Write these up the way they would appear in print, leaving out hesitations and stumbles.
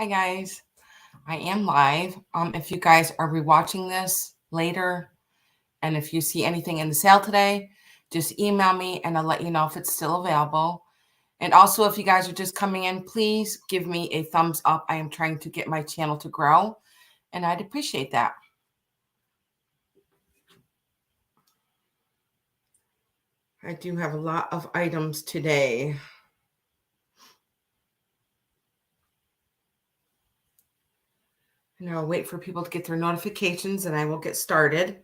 Hi guys, I am live. If you guys are rewatching this later, and if you see anything in the sale today, just email me and I'll let you know if it's still available. And also, if you guys are just coming in, please give me a thumbs up. I am trying to get my channel to grow, and I'd appreciate that. I do have a lot of items today. And I'll wait for people to get their notifications and I will get started.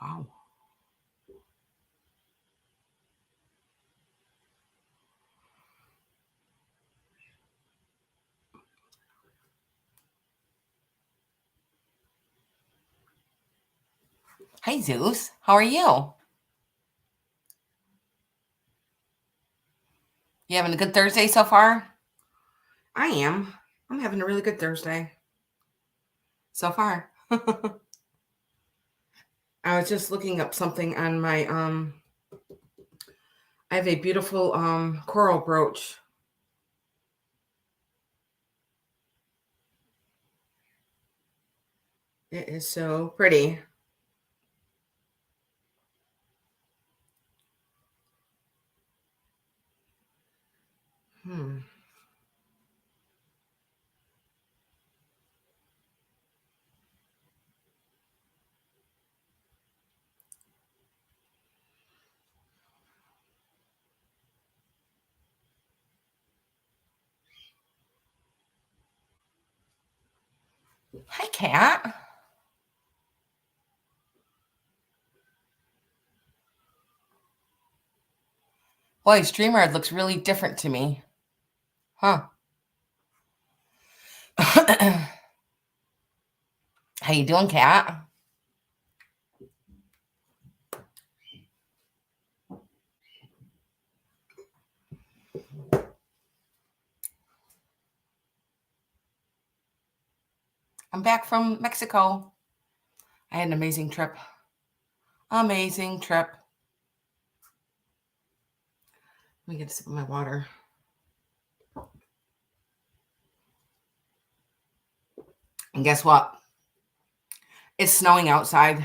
Wow. Hi, Zeus. How are you? You having a good Thursday so far? I am. I'm having a really good Thursday so far. I was just looking up something on my I have a beautiful coral brooch. It is so pretty. Hi, Kat. Boy, StreamYard looks really different to me. Huh. How you doing, Kat? I'm back from Mexico. I had an amazing trip. Amazing trip. Let me get a sip of my water. And guess what? It's snowing outside.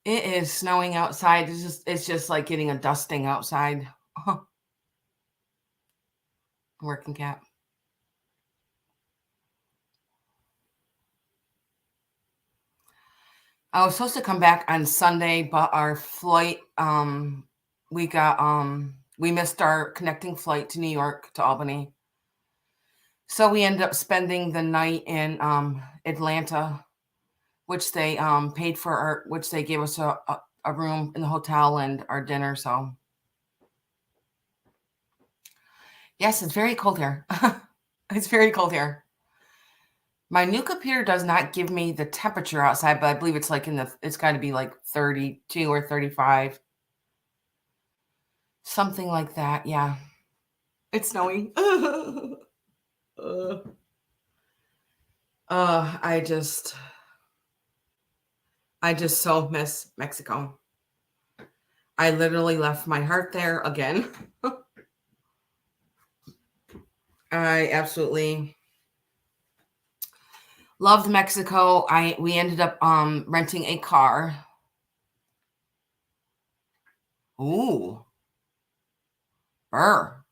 It is snowing outside. It's just like getting a dusting outside. Working, Cat. I was supposed to come back on Sunday, but our flight, we missed our connecting flight to New York to Albany. So we ended up spending the night in Atlanta, which they paid for which they gave us a room in the hotel and our dinner. So yes, it's very cold here. It's very cold here. My new computer does not give me the temperature outside, but I believe it's like it's got to be like 32 or 35. Something like that. Yeah. It's snowing. I just so miss Mexico. I literally left my heart there again. I absolutely loved Mexico. We ended up renting a car. Ooh. Burr.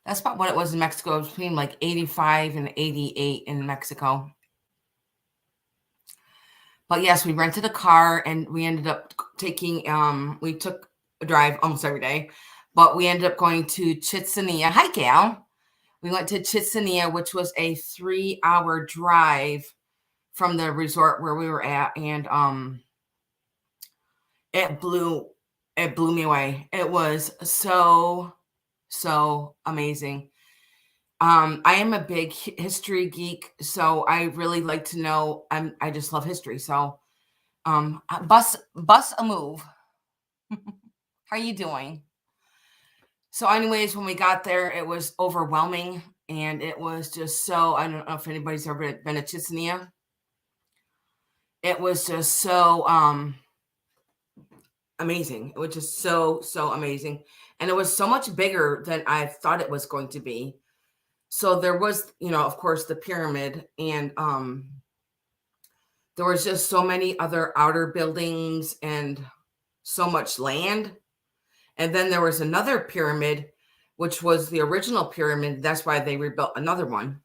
That's about what it was in Mexico. It was between like 85 and 88 in Mexico. But yes, we rented a car and we ended up taking we took a drive almost every day. But we ended up going to Chitzania. Hi, Gal. We went to Chitzania, which was a 3-hour drive from the resort where we were at, and it blew me away. It was so amazing. I am a big history geek, so I really like to know. I just love history. So, bus a move. How you doing? So, anyways, when we got there, it was overwhelming, and it was just so. I don't know if anybody's ever been to Chitzania. It was just so amazing. It was just so amazing, and it was so much bigger than I thought it was going to be. So there was, of course, the pyramid, and there was just so many other outer buildings and so much land. And then there was another pyramid, which was the original pyramid. That's why they rebuilt another one.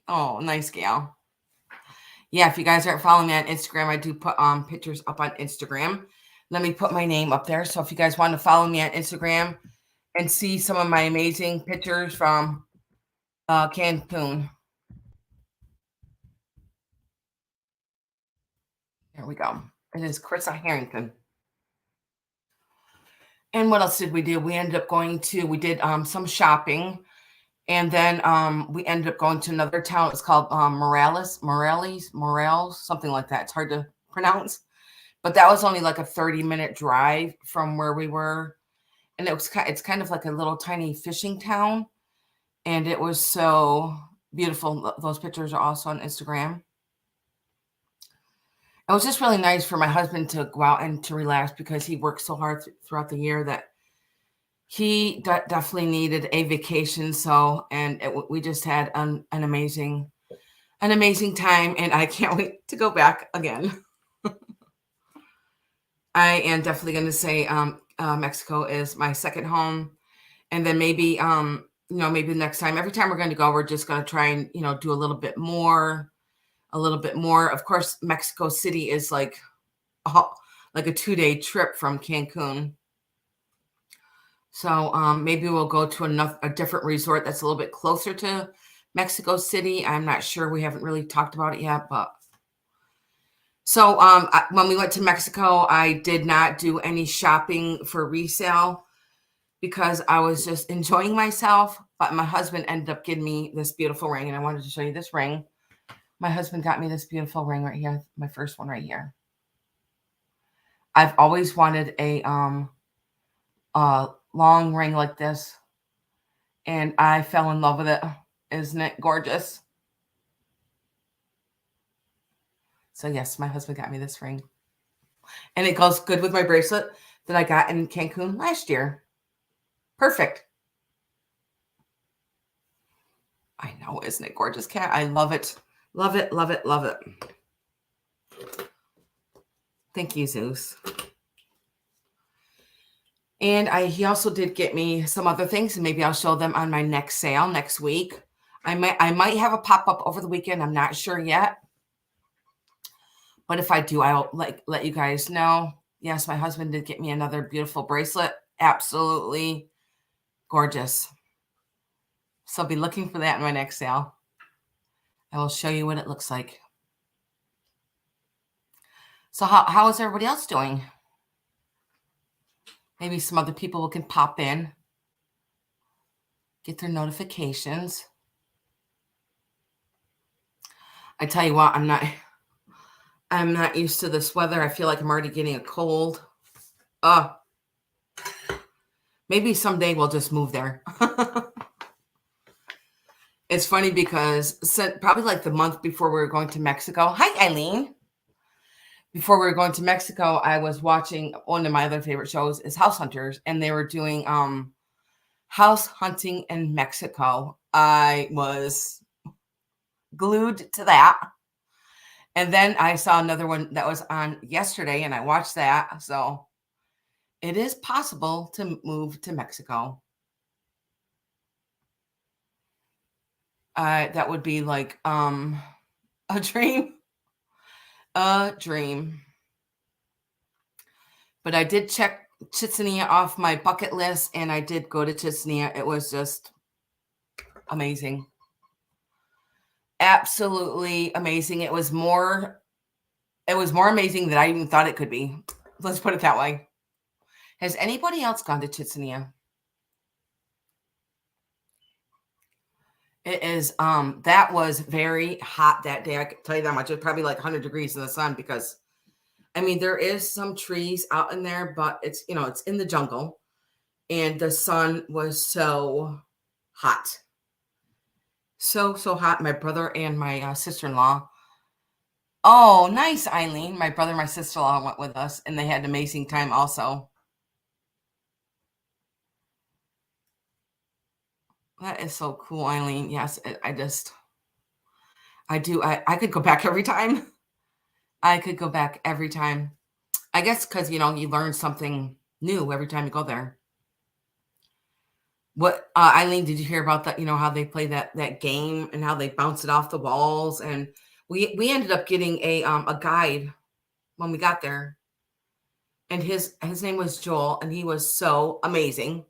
Oh, nice, gal. Yeah, if you guys aren't following me on Instagram, I do put pictures up on Instagram. Let me put my name up there. So if you guys want to follow me on Instagram and see some of my amazing pictures from Cancun. Here we go. It is Krista Harrington. And what else did we do? We ended up we did some shopping, and then we ended up going to another town. It's called Morales, something like that. It's hard to pronounce, but that was only like a 30-minute drive from where we were, and it's kind of like a little tiny fishing town, and it was so beautiful. Those pictures are also on Instagram. It was just really nice for my husband to go out and to relax because he works so hard throughout the year that he definitely needed a vacation. So, and we just had an amazing time, and I can't wait to go back again. I am definitely going to say Mexico is my second home, and then maybe maybe the next time, every time we're going to go, we're just going to try and do a little bit more, a little bit more. Of course, Mexico City is like a 2-day trip from Cancun. So maybe we'll go to a different resort that's a little bit closer to Mexico City. I'm not sure. We haven't really talked about it yet, but so when we went to Mexico, I did not do any shopping for resale because I was just enjoying myself. But my husband ended up getting me this beautiful ring, and I wanted to show you this ring. My husband got me this beautiful ring right here, my first one right here. I've always wanted a long ring like this, and I fell in love with it. Isn't it gorgeous? So yes, my husband got me this ring, and it goes good with my bracelet that I got in Cancun last year. Perfect. I know, isn't it gorgeous, Kat? I love it. Love it, love it, love it. Thank you, Zeus. And he also did get me some other things, and maybe I'll show them on my next sale next week. I might have a pop-up over the weekend. I'm not sure yet. But if I do, I'll let you guys know. Yes, my husband did get me another beautiful bracelet. Absolutely gorgeous. So I'll be looking for that in my next sale. I will show you what it looks like. So how is everybody else doing? Maybe some other people can pop in, get their notifications. I tell you what, I'm not used to this weather. I feel like I'm already getting a cold. Maybe someday we'll just move there. It's funny because probably like the month before we were going to Mexico. Hi, Eileen. Before we were going to Mexico, I was watching one of my other favorite shows is House Hunters, and they were doing house hunting in Mexico. I was glued to that. And then I saw another one that was on yesterday, and I watched that. So it is possible to move to Mexico. That would be like a dream. A dream. But I did check Chitzania off my bucket list, and I did go to Chitzania. It was just amazing. Absolutely amazing. It was more amazing than I even thought it could be. Let's put it that way. Has anybody else gone to Chitzania? It is, that was very hot that day. I can tell you that much. It was probably like 100 degrees in the sun because, I mean, there is some trees out in there, but it's, it's in the jungle and the sun was so hot. So, so hot. My brother and my sister-in-law. Oh, nice, Eileen. My brother and my sister-in-law went with us and they had an amazing time also. That is so cool, Eileen. Yes, I could go back every time. I could go back every time. I guess because, you learn something new every time you go there. What, Eileen, did you hear about that? How they play that game and how they bounce it off the walls? And we ended up getting a guide when we got there, and his name was Joel, and he was so amazing.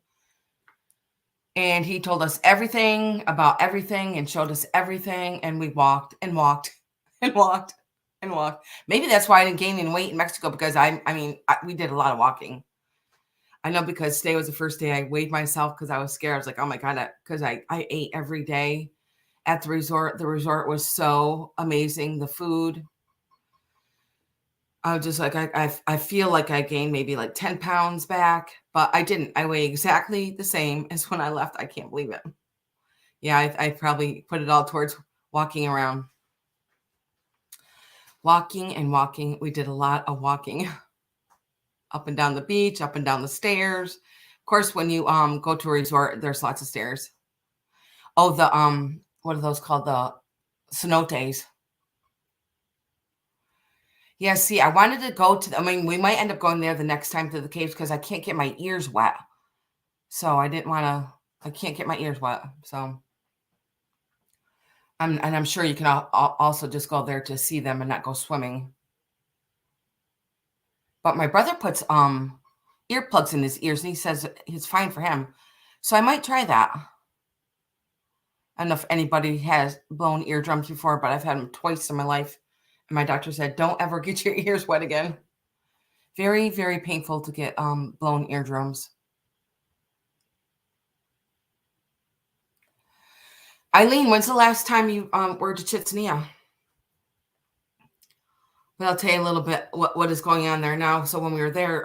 And he told us everything about everything and showed us everything, and we walked and walked and walked and walked. Maybe that's why I didn't gain any weight in Mexico because we did a lot of walking. I know because today was the first day I weighed myself because I was scared. I was like, oh my God, because I ate every day at the resort. The resort was so amazing. The food. I was just like, I feel like I gained maybe like 10 pounds back, but I didn't. I weigh exactly the same as when I left. I can't believe it. Yeah, I probably put it all towards walking around. Walking and walking. We did a lot of walking up and down the beach, up and down the stairs. Of course, when you go to a resort, there's lots of stairs. Oh, the what are those called? The cenotes. Yeah, see, I wanted to go to, we might end up going there the next time to the caves because I can't get my ears wet. So I didn't want to, I can't get my ears wet. So, and I'm sure you can also just go there to see them and not go swimming. But my brother puts earplugs in his ears and he says it's fine for him. So I might try that. I don't know if anybody has blown eardrums before, but I've had them twice in my life. And my doctor said, don't ever get your ears wet again. Very, very painful to get blown eardrums. Eileen, when's the last time you were to Chitsania? Well, I'll tell you a little bit what is going on there now. So when we were there,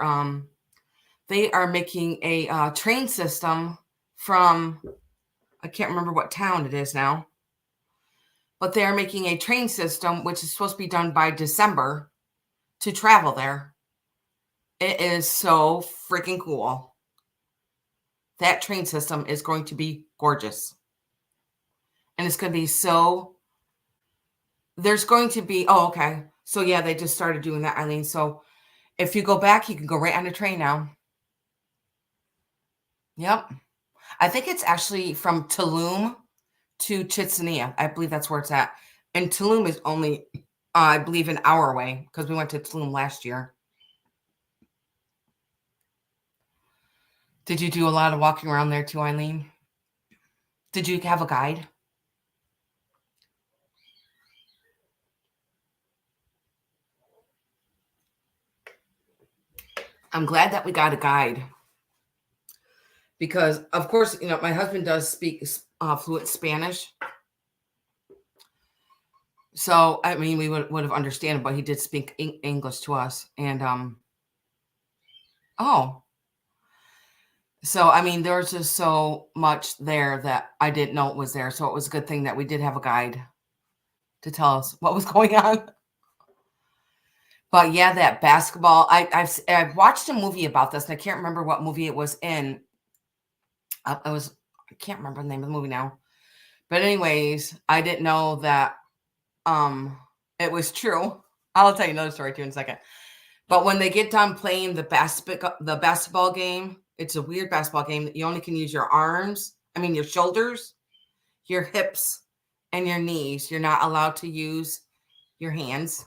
they are making a train system from, I can't remember what town it is now, but they are making a train system, which is supposed to be done by December to travel there. It is so freaking cool. That train system is going to be gorgeous. And it's going to be so, there's going to be, oh, okay. So yeah, they just started doing that, Eileen. So if you go back, you can go right on the train now. Yep. I think it's actually from Tulum to Chitsania. I believe that's where it's at. And Tulum is only, I believe, an hour away because we went to Tulum last year. Did you do a lot of walking around there too, Eileen? Did you have a guide? I'm glad that we got a guide because, of course, my husband does speak fluent Spanish. So, we would have understood, but he did speak English to us. And, oh, so, there was just so much there that I didn't know it was there. So it was a good thing that we did have a guide to tell us what was going on. But yeah, that basketball, I've watched a movie about this, and I can't remember what movie it was in. I can't remember the name of the movie now. But anyways, I didn't know that it was true. I'll tell you another story too in a second. But when they get done playing the basketball game, it's a weird basketball game that you only can use your arms, your shoulders, your hips, and your knees. You're not allowed to use your hands.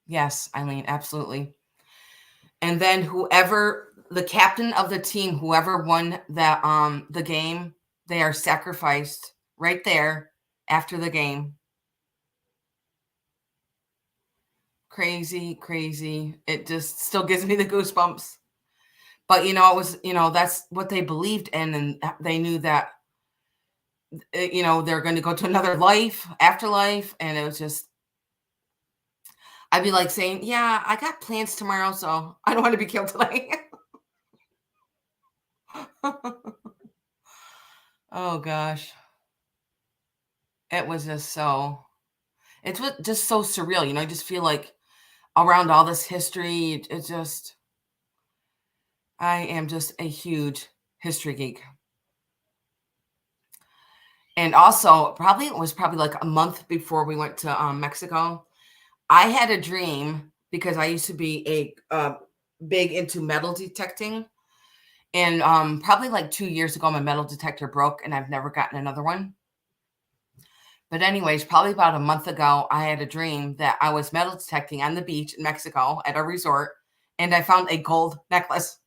Yes, Eileen, absolutely. And then the captain of the team, whoever won that the game, they are sacrificed right there after the game. Crazy, crazy. It just still gives me the goosebumps. But it was, that's what they believed in, and they knew that you know, they're going to go to another life, afterlife. And it was just, I'd be like saying, yeah, I got plans tomorrow, so I don't want to be killed tonight. Oh gosh. It was just so, just so surreal. You know, I just feel like around all this history, it just, I am just a huge history geek. And also, probably it was probably like a month before we went to Mexico. I had a dream because I used to be big into metal detecting. And probably like 2 years ago, my metal detector broke and I've never gotten another one. But anyways, probably about a month ago, I had a dream that I was metal detecting on the beach in Mexico at a resort, and I found a gold necklace.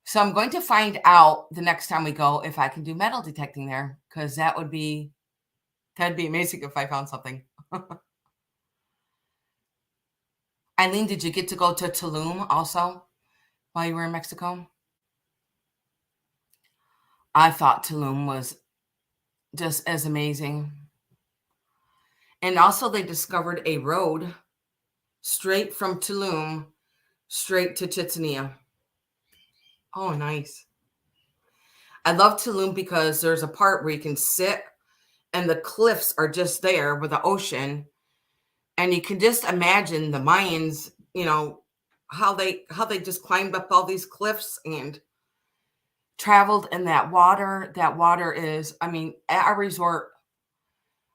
So I'm going to find out the next time we go if I can do metal detecting there, because that'd be amazing if I found something. Eileen, did you get to go to Tulum also while you were in Mexico? I thought Tulum was just as amazing. And also they discovered a road straight from Tulum straight to Chichen. Oh, nice. I love Tulum because there's a part where you can sit and the cliffs are just there with the ocean. And you can just imagine the Mayans, you know, how they just climbed up all these cliffs and traveled in that water. That water is, I mean, at our resort,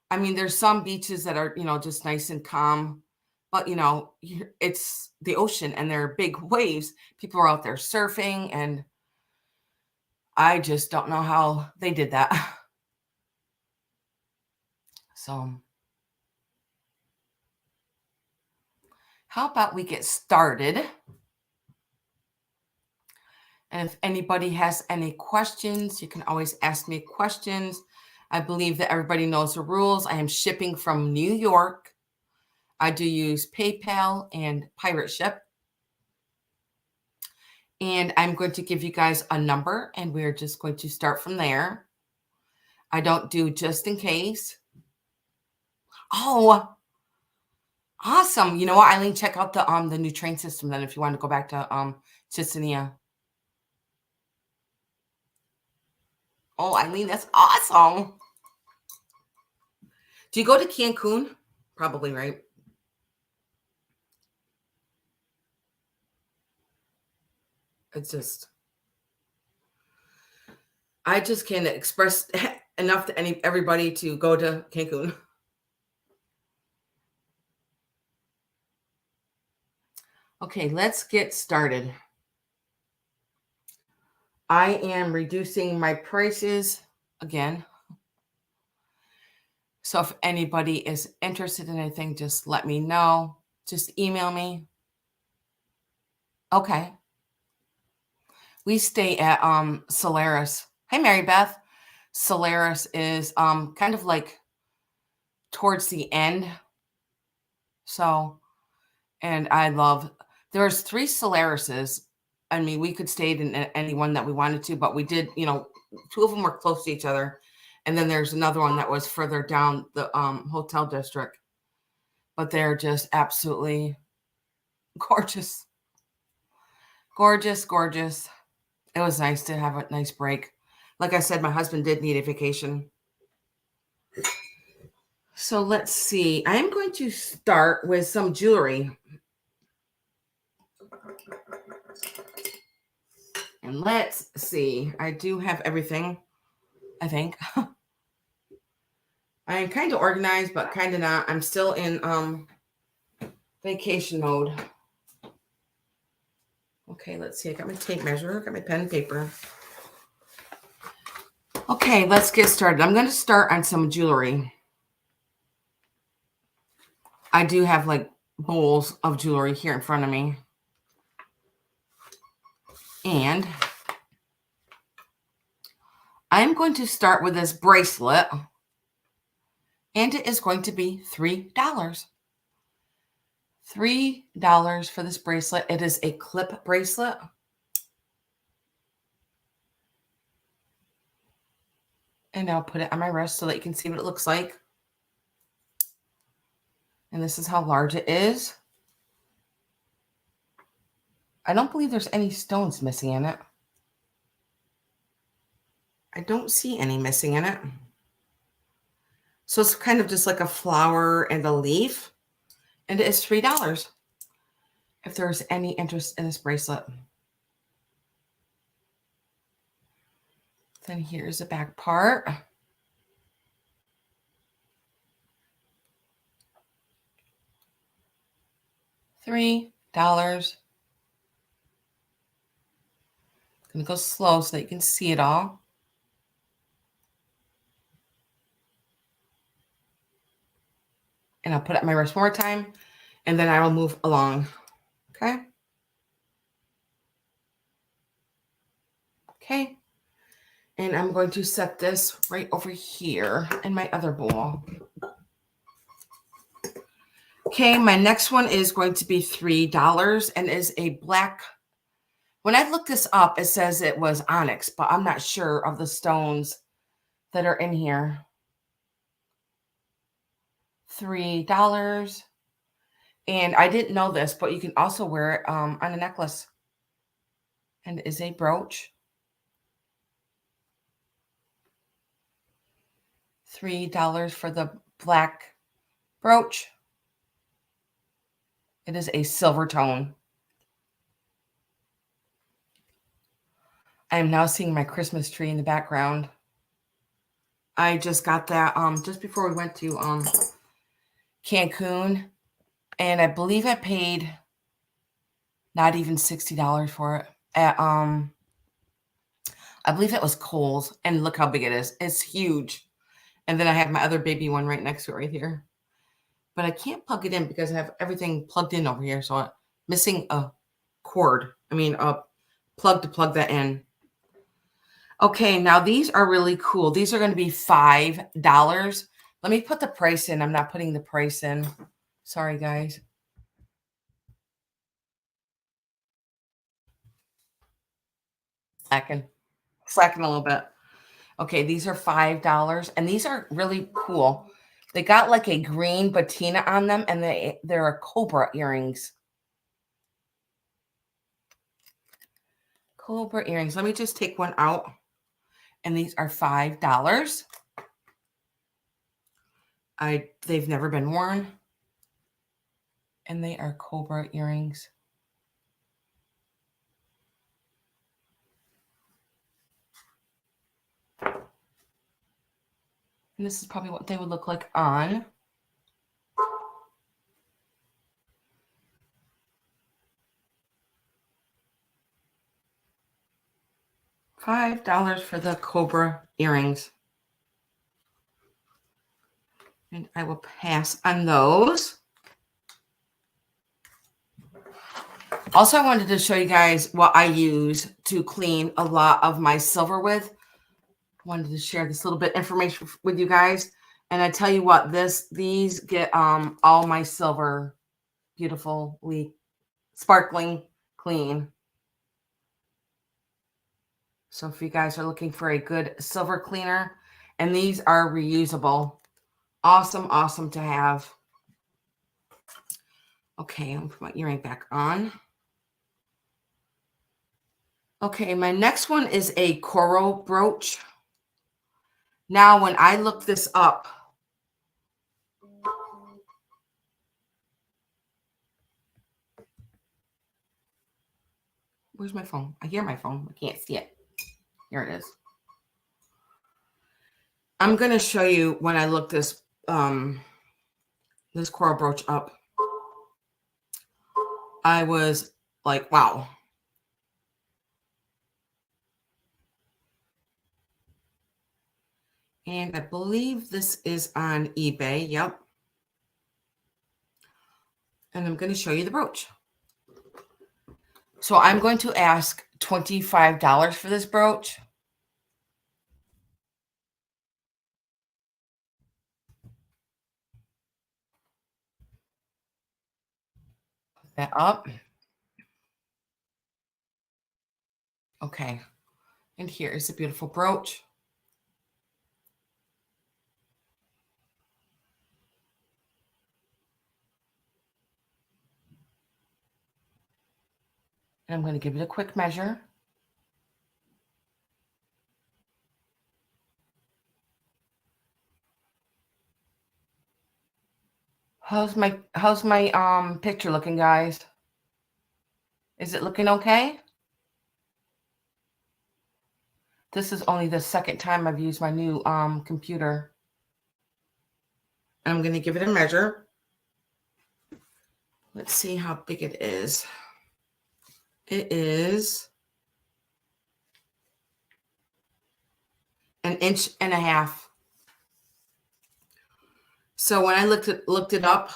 I mean, there's some beaches that are, you know, just nice and calm, but you know, it's the ocean and there are big waves. People are out there surfing, and I just don't know how they did that. So, how about we get started? And if anybody has any questions, you can always ask me questions. I believe that everybody knows the rules. I am shipping from New York. I do use PayPal and Pirate Ship. And I'm going to give you guys a number, and we're just going to start from there. I don't do just in case. Oh, awesome. You know what, Eileen, check out the new train system then if you want to go back to Chichen. Oh, Eileen, that's awesome. Do you go to Cancun? Probably, right? It's just, I just can't express enough to everybody to go to Cancun. Okay, let's get started. I am reducing my prices again. So if anybody is interested in anything, just let me know. Just email me. Okay. We stay at Solaris. Hey, Mary Beth. Solaris is kind of like towards the end. So, and I love, there's 3 Solarises. I mean, we could stay in any one that we wanted to, but we did, you know, 2 of them were close to each other. And then there's another one that was further down the hotel district. But they're just absolutely gorgeous. Gorgeous, gorgeous. It was nice to have a nice break. Like I said, my husband did need a vacation. So let's see. I am going to start with some jewelry. And let's see. I do have everything, I think. I am kind of organized, but kind of not. I'm still in vacation mode. Okay, let's see. I got my tape measure, got my pen and paper. Okay, let's get started. I'm going to start on some jewelry. I do have like bowls of jewelry here in front of me. And I'm going to start with this bracelet. And it is going to be $3. $3 for this bracelet. It is a clip bracelet. And I'll put it on my wrist so that you can see what it looks like. And this is how large it is. I don't believe there's any stones missing in it. I don't see any missing in it. So it's kind of just like a flower and a leaf. And it is $3 if there's any interest in this bracelet. Then here's the back part. $3. I'm going to go slow so that you can see it all. And I'll put it on my wrist one more time, and then I will move along. Okay. Okay. And I'm going to set this right over here in my other bowl. Okay, my next one is going to be $3 and is a black. When I looked this up, it says it was onyx, but I'm not sure of the stones that are in here. $3. And I didn't know this, but you can also wear it on a necklace. And it is a brooch. $3 for the black brooch. It is a silver tone. I am now seeing my Christmas tree in the background. I just got that just before we went to Cancun, and I believe I paid not even $60 for it at I believe it was Kohl's, and look how big it is. It's huge. And then I have my other baby one right next to it right here. But I can't plug it in because I have everything plugged in over here, so I'm missing a cord. I mean a plug to plug that in. Okay, now these are really cool. These are going to be $5. Let me put the price in. I'm not putting the price in. Sorry, guys. Slacking a little bit. Okay, these are $5, and these are really cool. They got like a green patina on them, and they're a cobra earrings. Cobra earrings. Let me just take one out. And these are $5. They've never been worn. And they are cobra earrings. And this is probably what they would look like on. $5 for the cobra earrings. And I will pass on those. Also, I wanted to show you guys what I use to clean a lot of my silver with. I wanted to share this little bit information with you guys. And I tell you what, these get all my silver beautifully sparkling clean. So if you guys are looking for a good silver cleaner, and these are reusable, awesome, awesome to have. Okay, I'm put my earring back on. Okay, my next one is a coral brooch. Now, when I look this up, where's my phone? I hear my phone. I can't see it. Here it is. I'm going to show you when I look this coral brooch up. I was like, wow. And I believe this is on eBay. Yep. And I'm going to show you the brooch. So I'm going to ask $25 for this brooch. Put that up. Okay. And here is a beautiful brooch. And I'm going to give it a quick measure. How's my picture looking, guys? Is it looking okay? This is only the second time I've used my new computer. I'm going to give it a measure. Let's see how big it is. It is 1.5 inches. So when I looked it up,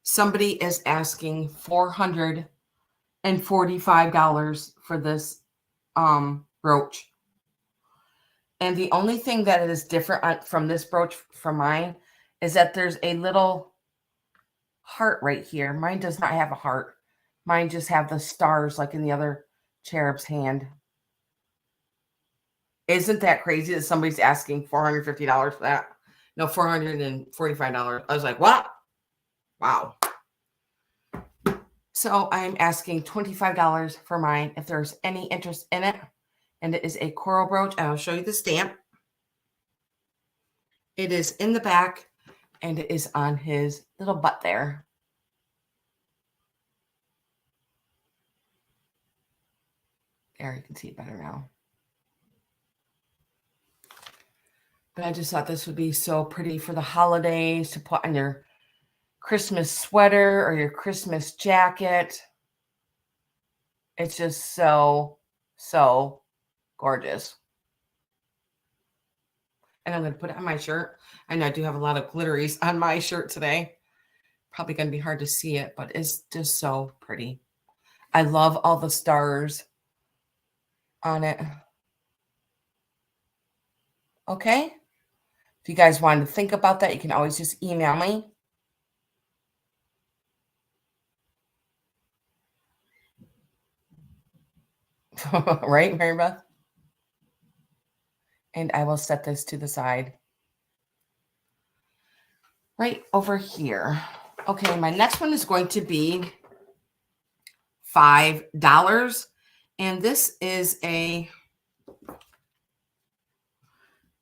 somebody is asking $445 for this brooch. And the only thing that is different from this brooch from mine is that there's a little heart right here. Mine does not have a heart. Mine just have the stars like in the other cherub's hand. Isn't that crazy that somebody's asking $450 for that? No, $445. I was like, what? Wow. So I'm asking $25 for mine if there's any interest in it. And it is a coral brooch. And I'll show you the stamp. It is in the back and it is on his little butt there. There, you can see it better now. But I just thought this would be so pretty for the holidays to put on your Christmas sweater or your Christmas jacket. It's just so, so gorgeous. And I'm going to put it on my shirt. I know I do have a lot of glitteries on my shirt today. Probably going to be hard to see it, but it's just so pretty. I love all the stars on it. Okay? If you guys want to think about that, you can always just email me. Right, Mary Beth? And I will set this to the side. Right over here. Okay, my next one is going to be $5. And this is a...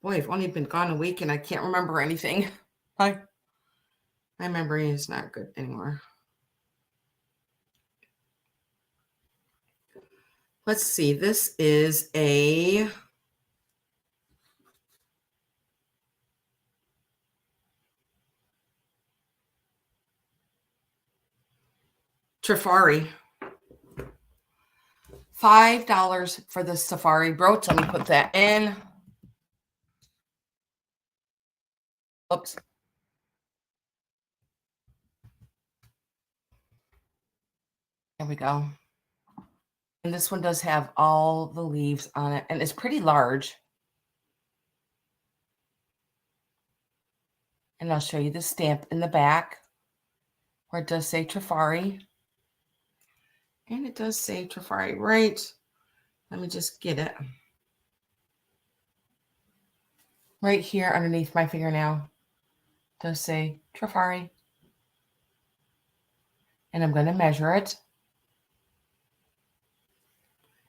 Boy, I've only been gone a week and I can't remember anything. My memory is not good anymore. Let's see. This is a Safari. $5 for the Safari brooch. Let me put that in. Oops. There we go. And this one does have all the leaves on it, and it's pretty large. And I'll show you the stamp in the back where it does say Safari. And it does say Safari right. Let me just get it. Right here underneath my fingernail. It does say Safari. And I'm going to measure it.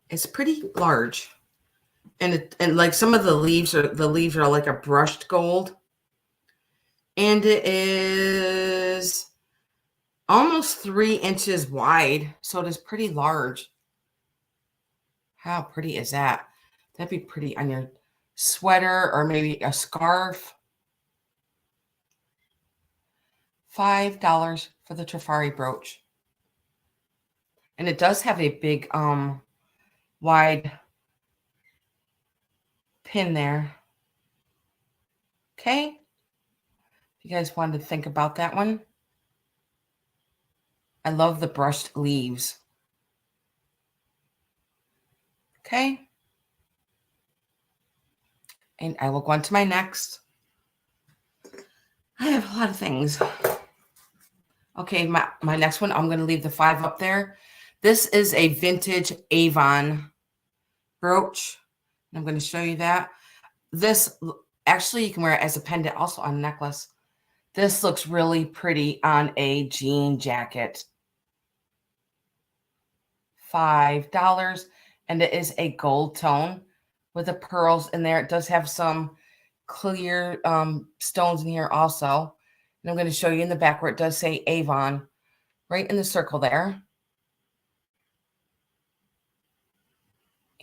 It's pretty large. And like some of the leaves are like a brushed gold. And it is almost 3 inches wide. So it is pretty large. How pretty is that? That'd be pretty on your sweater or maybe a scarf. $5 for the Safari brooch. And it does have a big wide pin there. Okay. If you guys wanted to think about that one. I love the brushed leaves. Okay. And I will go on to my next. I have a lot of things. Okay, my next one, I'm going to leave the 5 up there. This is a vintage Avon brooch. I'm going to show you that. This, actually, you can wear it as a pendant also on a necklace. This looks really pretty on a jean jacket. $5. And it is a gold tone with the pearls in there. It does have some clear stones in here also. And I'm going to show you in the back where it does say Avon, right in the circle there.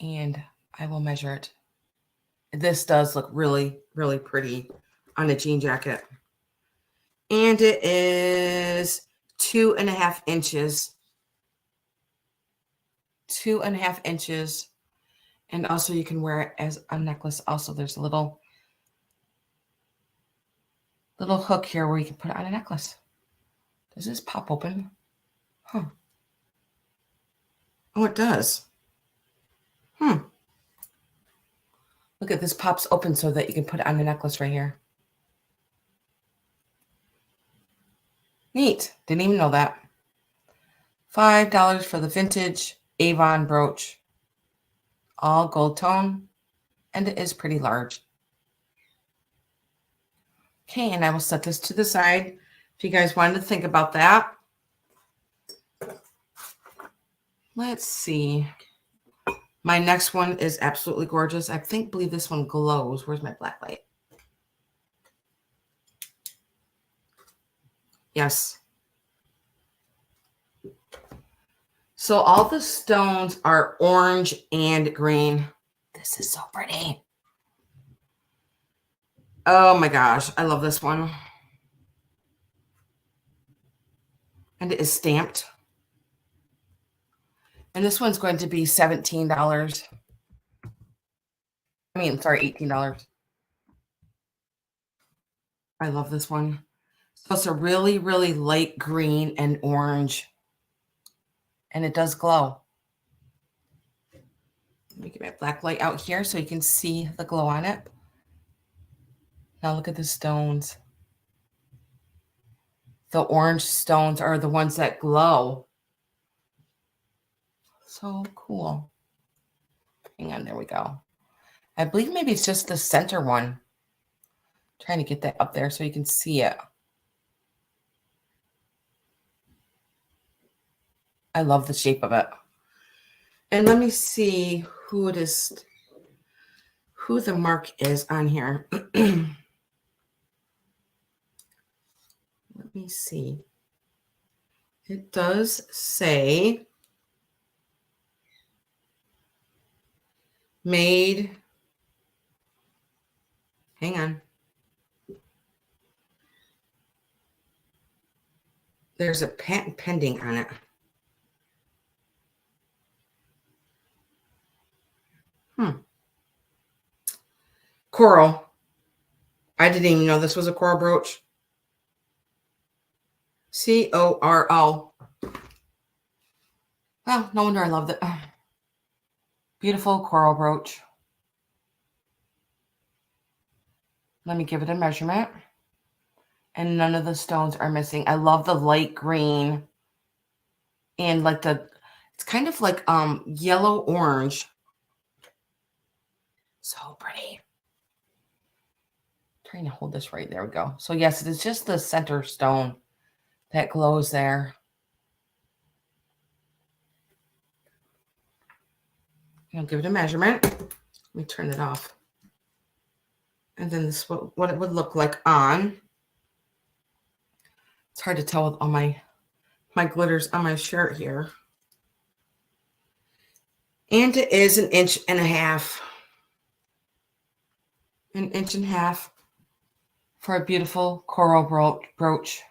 And I will measure it. This does look really, really pretty on a jean jacket. And it is 2.5 inches. 2.5 inches. And also you can wear it as a necklace. Also, there's a little hook here where you can put it on a necklace. Does this pop open? Huh. Oh, it does. Look at this, pops open so that you can put it on a necklace right here. Neat. Didn't even know that. $5 for the vintage Avon brooch. All gold tone. And it is pretty large. Okay, and I will set this to the side. If you guys wanted to think about that. Let's see. My next one is absolutely gorgeous. I believe this one glows. Where's my black light? Yes. So all the stones are orange and green. This is so pretty. Oh my gosh. I love this one. And it is stamped. And this one's going to be $17. $18. I love this one. So it's a really, really light green and orange. And it does glow. Let me get my black light out here so you can see the glow on it. Now look at the stones. The orange stones are the ones that glow. So cool. Hang on, there we go. I believe maybe it's just the center one. I'm trying to get that up there so you can see it. I love the shape of it. And let me see who it is, who the mark is on here. Let me see. It does say made. Hang on. There's a patent pending on it. Coral. I didn't even know this was a coral brooch. C-O-R-O. Oh, no wonder I loved it. Beautiful coral brooch. Let me give it a measurement. And none of the stones are missing. I love the light green. And like it's kind of like yellow orange. So pretty. Trying to hold this right. There we go. So yes, it is just the center stone that glows there. I'll give it a measurement. Let me turn it off. And then this is what it would look like on. It's hard to tell with all my glitters on my shirt here. And it is 1.5 inches. 1.5 inches for a beautiful coral brooch.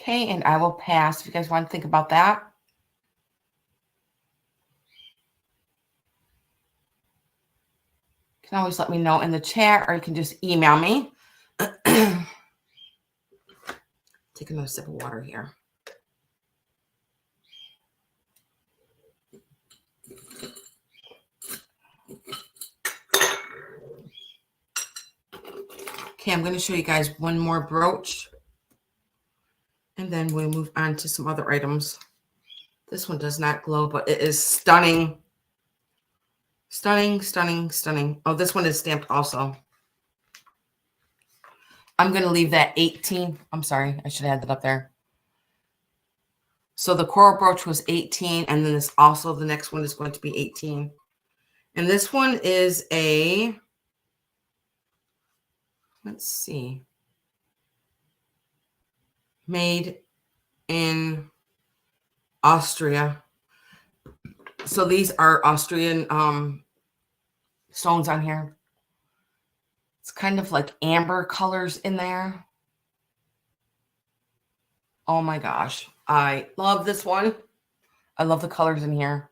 Okay, and I will pass if you guys want to think about that. You can always let me know in the chat, or you can just email me. Take another sip of water here. Okay, I'm going to show you guys one more brooch. And then we'll move on to some other items. This one does not glow, but it is stunning. Stunning, stunning, stunning. Oh, this one is stamped also. I'm going to leave that 18. I'm sorry. I should have had that up there. So the coral brooch was 18, and then this also the next one is going to be 18. And this one is a, let's see, made in Austria. So these are Austrian stones on here. It's kind of like amber colors in there. Oh my gosh. I love this one. I love the colors in here.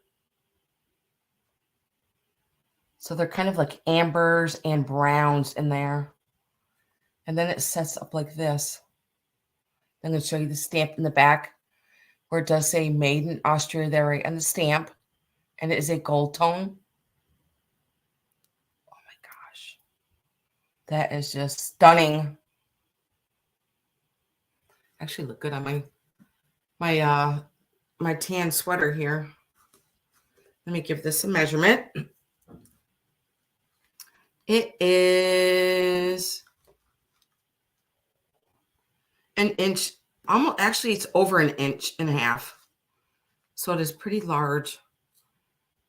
So they're kind of like ambers and browns in there. And then it sets up like this. I'm going to show you the stamp in the back where it does say made in Austria there right on the stamp. And it is a gold tone. Oh my gosh. That is just stunning. Actually look good on my tan sweater here. Let me give this a measurement. It is an inch, almost, actually it's over an inch and a half. So it is pretty large.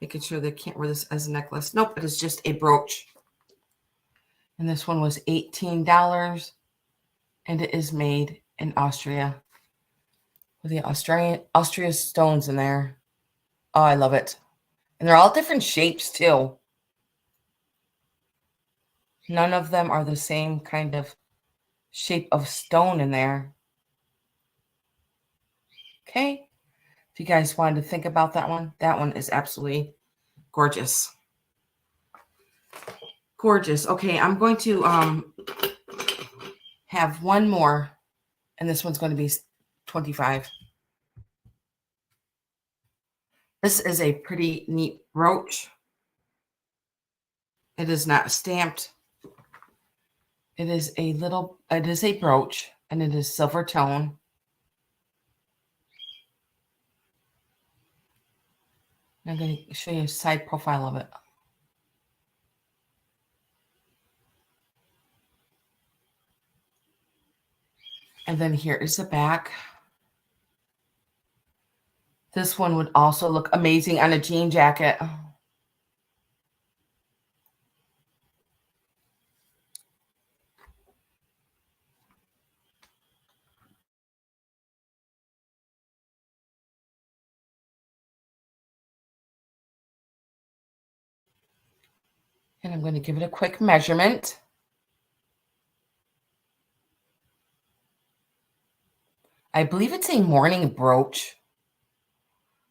Making sure they can't wear this as a necklace. Nope, it is just a brooch. And this one was $18. And it is made in Austria. With the Austria stones in there. Oh, I love it. And they're all different shapes too. None of them are the same kind of shape of stone in there. Okay. If you guys wanted to think about that one is absolutely gorgeous. Gorgeous. Okay, I'm going to have one more, and this one's going to be 25. This is a pretty neat brooch. It is not stamped. It is a brooch, and it is silver tone. I'm going to show you a side profile of it. And then here is the back. This one would also look amazing on a jean jacket. And I'm going to give it a quick measurement. I believe it's a morning brooch.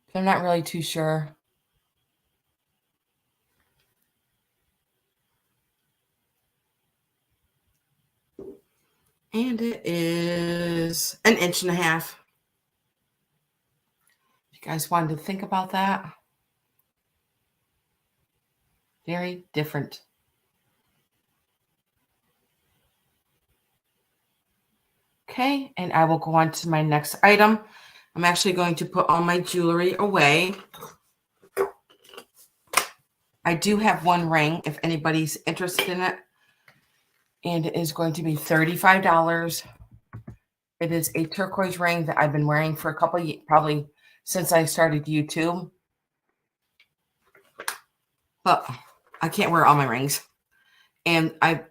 But I'm not really too sure. And it is an inch and a half. If you guys wanted to think about that. Very different. Okay, and I will go on to my next item. I'm actually going to put all my jewelry away. I do have one ring if anybody's interested in it. And it is going to be $35. It is a turquoise ring that I've been wearing for a couple of years, probably since I started YouTube. But I can't wear all my rings. And I've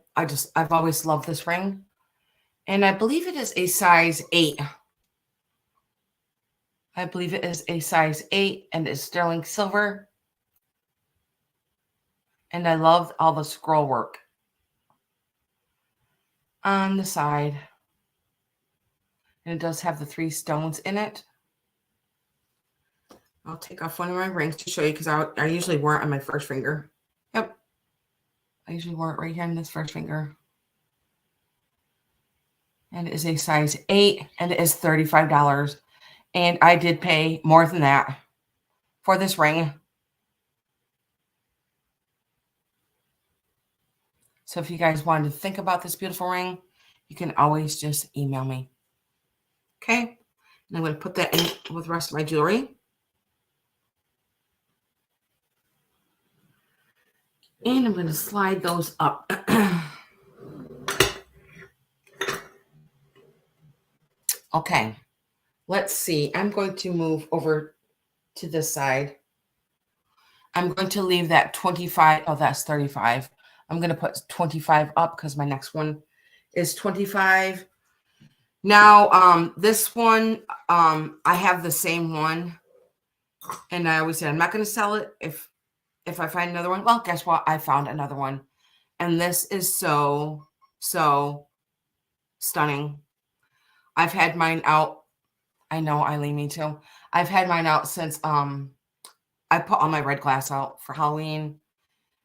always loved this ring. And I believe it is a size 8. I believe it is a size 8 and it's sterling silver. And I love all the scroll work on the side. And it does have the 3 stones in it. I'll take off one of my rings to show you because I usually wear it on my first finger. Yep. I usually wear it right here on this first finger. And it is a size 8 and it is $35. And I did pay more than that for this ring. So if you guys wanted to think about this beautiful ring, you can always just email me. Okay. And I'm going to put that in with the rest of my jewelry. And I'm going to slide those up. Okay. Let's see. I'm going to move over to this side. I'm going to leave that 25. Oh, that's 35. I'm going to put 25 up because my next one is 25. Now, this one, I have the same one. And I always say I'm not going to sell it if I find another one. Well, guess what? I found another one. And this is so stunning. I've had mine out. I know, Eileen, me too. I've had mine out since I put all my red glass out for Halloween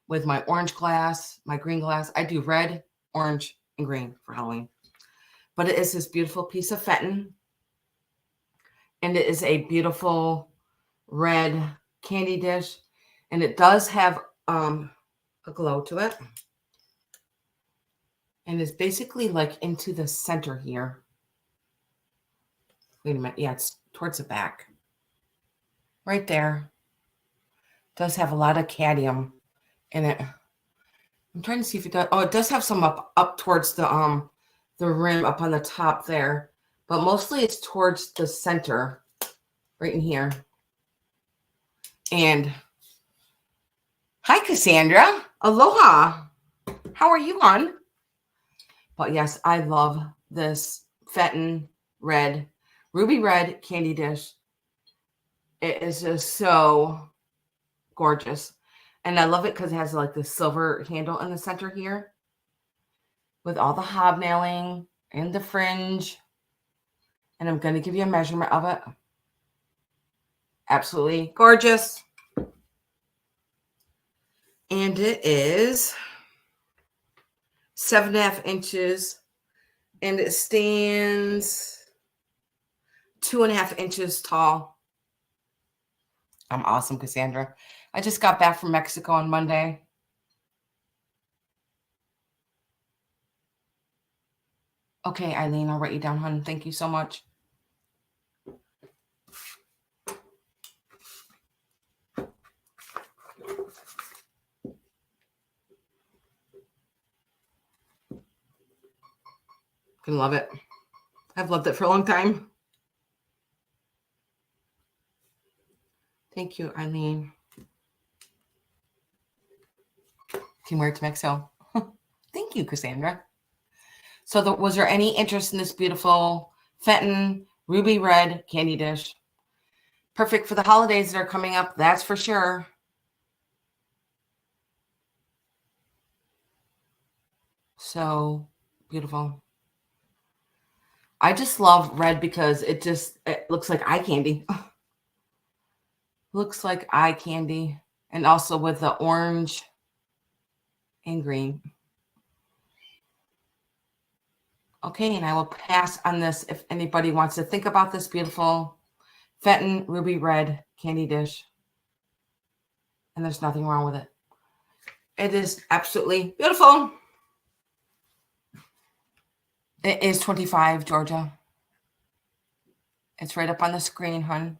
with my orange glass, my green glass. I do red, orange, and green for Halloween. But it is this beautiful piece of fenton. And it is a beautiful red candy dish. And it does have a glow to it. And it's basically like into the center here. Wait a minute. Yeah, it's towards the back. Right there. Does have a lot of cadmium in it. I'm trying to see if it does. Oh, it does have some up towards the rim up on the top there. But mostly it's towards the center. Right in here. And hi, Cassandra. Aloha. How are you, hon? But yes, I love this fenton red, ruby red candy dish. It is just so gorgeous. And I love it because it has like the silver handle in the center here with all the hobnailing and the fringe. And I'm going to give you a measurement of it. Absolutely gorgeous. And it is 7.5 inches. And it stands 2.5 inches tall. I'm awesome, Cassandra. I just got back from Mexico on Monday. Okay, Eileen, I'll write you down, hon. Thank you so much. I love it. I've loved it for a long time. Thank you, Eileen. Teamwork to Mexico. Thank you, Cassandra. So was there any interest in this beautiful fenton ruby red candy dish? Perfect for the holidays that are coming up, that's for sure. So beautiful. I just love red because it looks like eye candy. Looks like eye candy. And also with the orange and green. Okay, and I will pass on this if anybody wants to think about this beautiful fenton ruby red candy dish. And there's nothing wrong with it. It is absolutely beautiful. It is 25, Georgia. It's right up on the screen, hon.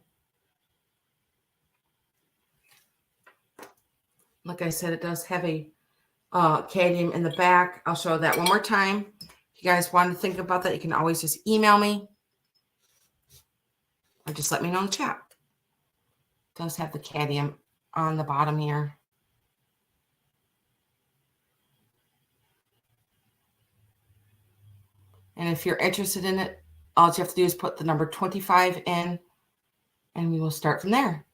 Like I said, it does have a cadmium in the back. I'll show that one more time. If you guys want to think about that, you can always just email me. Or just let me know in the chat. It does have the cadmium on the bottom here. And if you're interested in it, all you have to do is put the number 25 in, and we will start from there.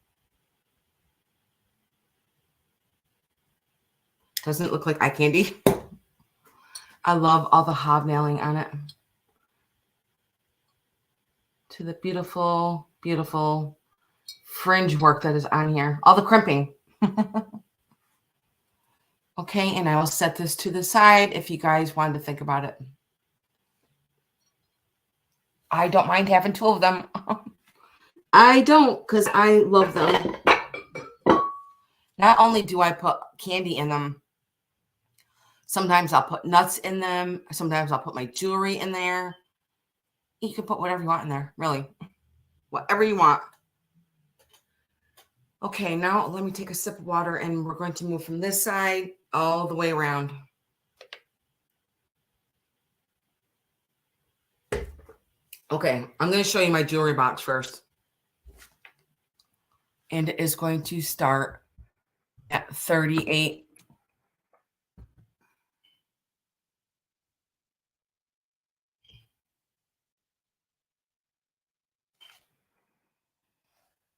Doesn't it look like eye candy? I love all the hobnailing on it. To the beautiful, beautiful fringe work that is on here. All the crimping. Okay, and I will set this to the side if you guys wanted to think about it. I don't mind having 2 of them. I don't, because I love them. Not only do I put candy in them, sometimes I'll put nuts in them. Sometimes I'll put my jewelry in there. You can put whatever you want in there, really. Whatever you want. Okay, now let me take a sip of water, and we're going to move from this side all the way around. Okay, I'm going to show you my jewelry box first. And it is going to start at $38.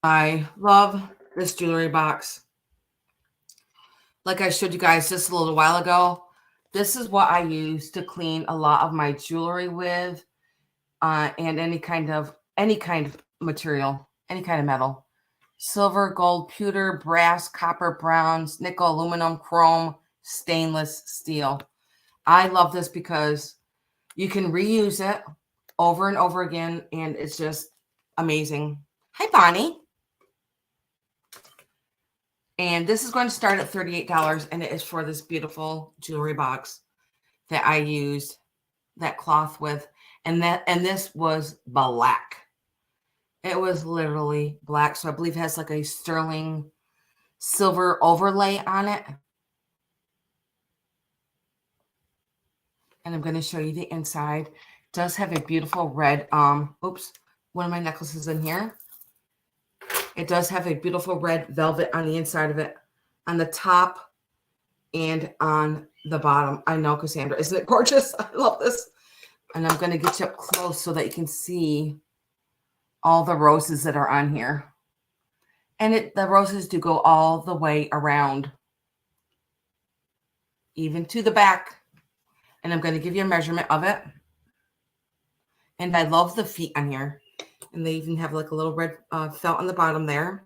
I love this jewelry box. Like I showed you guys just a little while ago, this is what I use to clean a lot of my jewelry with, and any kind of material, any kind of metal. Silver, gold, pewter, brass, copper, bronze, nickel, aluminum, chrome, stainless steel. I love this because you can reuse it over and over again, and it's just amazing. Hi, Bonnie. And this is going to start at $38, and it is for this beautiful jewelry box that I used that cloth with. And this was black. It was literally black. So I believe it has like a sterling silver overlay on it. And I'm going to show you the inside. It does have a beautiful red, oops, one of my necklaces in here. It does have a beautiful red velvet on the inside of it, on the top and on the bottom. I know, Cassandra, isn't it gorgeous? I love this. And I'm going to get you up close so that you can see all the roses that are on here. And the roses do go all the way around, even to the back. And I'm going to give you a measurement of it. And I love the feet on here. And they even have like a little red felt on the bottom there.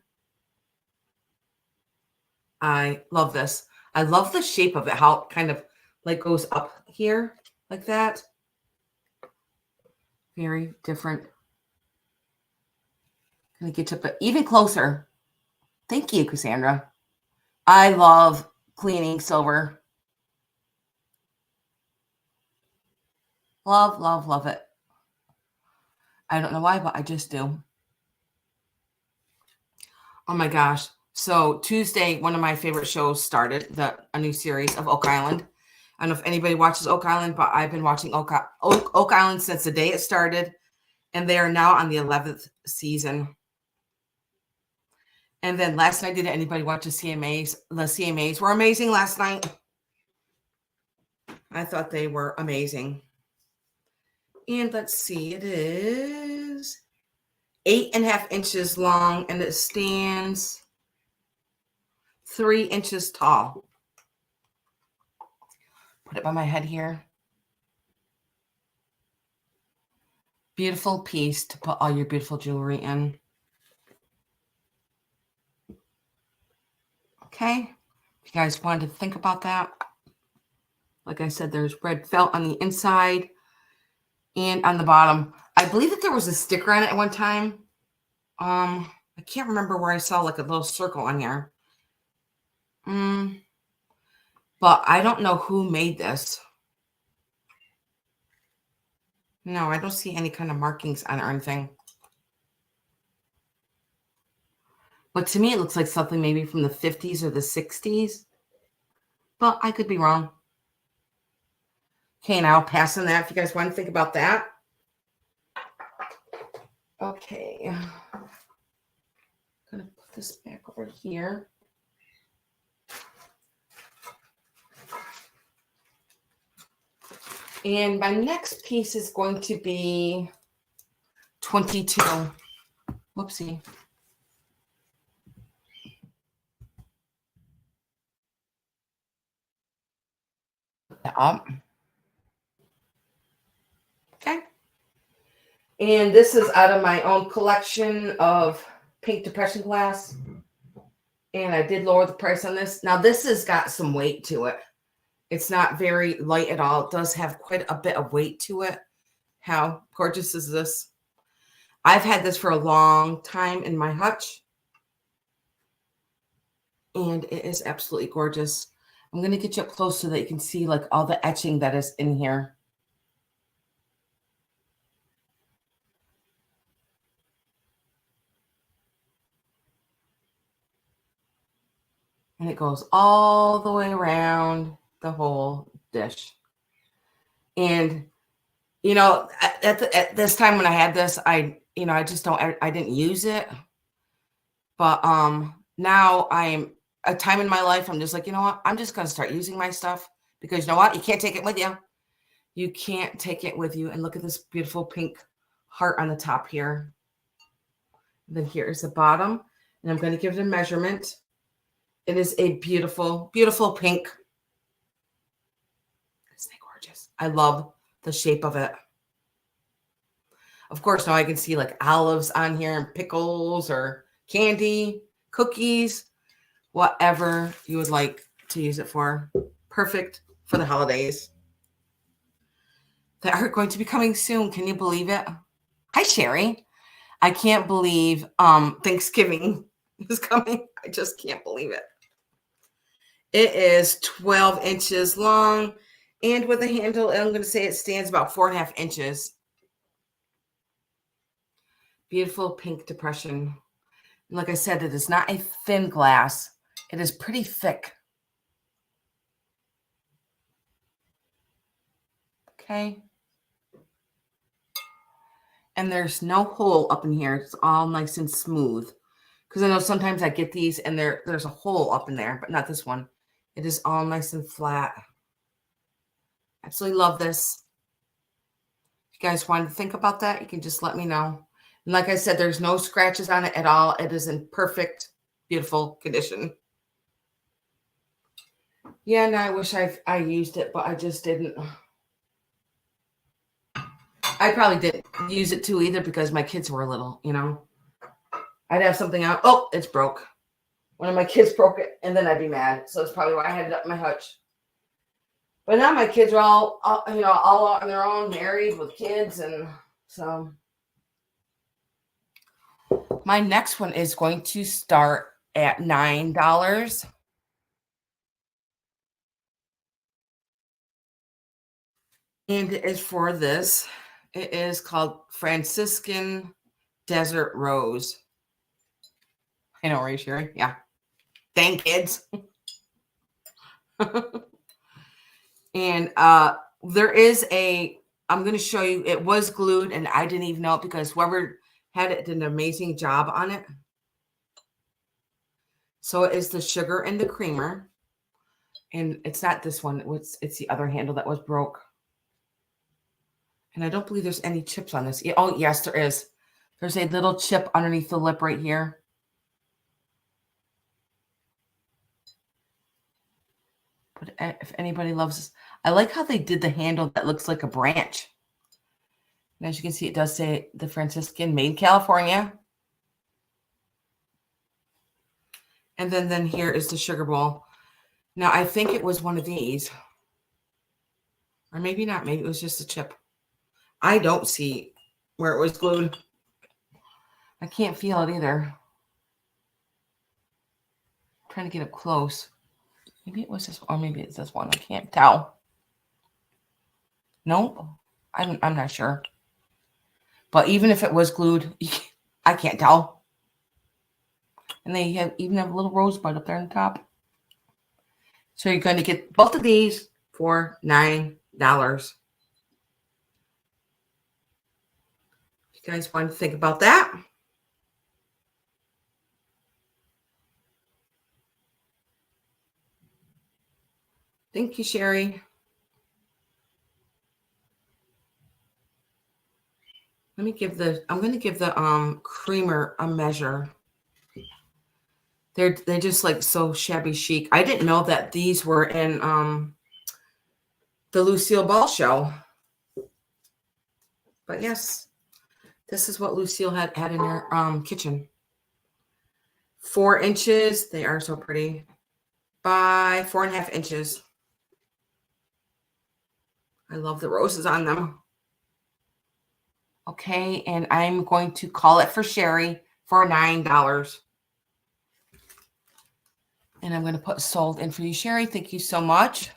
I love this. I love the shape of it, how it kind of like goes up here like that. Very different. Gonna get you up even closer. Thank you, Cassandra. I love cleaning silver. Love, love, love it. I don't know why, but I just do. Oh my gosh. So Tuesday, one of my favorite shows started, a new series of Oak Island. I don't know if anybody watches Oak Island, but I've been watching Oak Island since the day it started, and they are now on the 11th season. And then last night, did anybody watch the CMAs? The CMAs were amazing last night. I thought they were amazing. And let's see, it is 8.5 inches long, and it stands 3 inches tall. Put it by my head here. Beautiful piece to put all your beautiful jewelry in. Okay, if you guys wanted to think about that. Like I said, there's red felt on the inside and on the bottom. I believe that there was a sticker on it at one time. I can't remember where I saw like a little circle on here. But I don't know who made this. No, I don't see any kind of markings on it or anything. But to me, it looks like something maybe from the 50s or the 60s. But I could be wrong. Okay, now pass on that if you guys want to think about that. Okay. I'm going to put this back over here. And my next piece is going to be 22. Whoopsie. Put that up. Okay. And this is out of my own collection of pink depression glass. And I did lower the price on this. Now, this has got some weight to it. It's not very light at all. It does have quite a bit of weight to it. How gorgeous is this? I've had this for a long time in my hutch. And it is absolutely gorgeous. I'm going to get you up close so that you can see like all the etching that is in here. And it goes all the way around the whole dish. And You know, at this time when I had this, I just don't, I didn't use it. But now I'm a time in my life, I'm just like, you know what? I'm just going to start using my stuff because you know what? You can't take it with you. You can't take it with you. And look at this beautiful pink heart on the top here. And then here is the bottom. And I'm going to give it a measurement. It is a beautiful, beautiful pink. Isn't it gorgeous? I love the shape of it. Of course, now I can see like olives on here and pickles or candy, cookies, whatever you would like to use it for. Perfect for the holidays. They are going to be coming soon. Can you believe it? Hi, Sherry. I can't believe Thanksgiving is coming. I just can't believe it. It is 12 inches long and with a handle, I'm going to say it stands about 4.5 inches. Beautiful pink depression. And like I said, it is not a thin glass. It is pretty thick. Okay. And there's no hole up in here. It's all nice and smooth. Because I know sometimes I get these and there's a hole up in there, but not this one. It is all nice and flat. Absolutely love this. If you guys want to think about that, you can just let me know. And like I said, there's no scratches on it at all. It is in perfect, beautiful condition. Yeah, and I wish I used it, but I just didn't. I probably didn't use it too either because my kids were little, you know. I'd have something out. Oh, it's broke. One of my kids broke it, and then I'd be mad. So it's probably why I had it up my hutch. But now my kids are all on their own, married with kids, and so my next one is going to start at $9. And it is for this. It is called Franciscan Desert Rose. I know, right, Sherry? Yeah. Dang kids. And there is I'm going to show you, it was glued and I didn't even know it because whoever had it did an amazing job on it. So it is the sugar and the creamer. And it's not this one. It's the other handle that was broke. And I don't believe there's any chips on this. Oh, yes, there is. There's a little chip underneath the lip right here. But if anybody loves this, I like how they did the handle that looks like a branch. And as you can see, it does say the Franciscan, made in California. And then here is the sugar bowl. Now, I think it was one of these. Or maybe not. Maybe it was just a chip. I don't see where it was glued. I can't feel it either. I'm trying to get up close. Maybe it was this, or maybe it's this one. I can't tell. Nope. I'm not sure. But even if it was glued, I can't tell. And they even have a little rosebud up there on the top. So you're going to get both of these for $9. If you guys want to think about that. Thank you, Sherry. I'm going to give the creamer a measure. They're just like so shabby chic. I didn't know that these were in the Lucille Ball show. But yes, this is what Lucille had in her kitchen. 4 inches. They are so pretty. By 4.5 inches. I love the roses on them. Okay, and I'm going to call it for Sherry for $9. And I'm going to put sold in for you, Sherry. Thank you so much.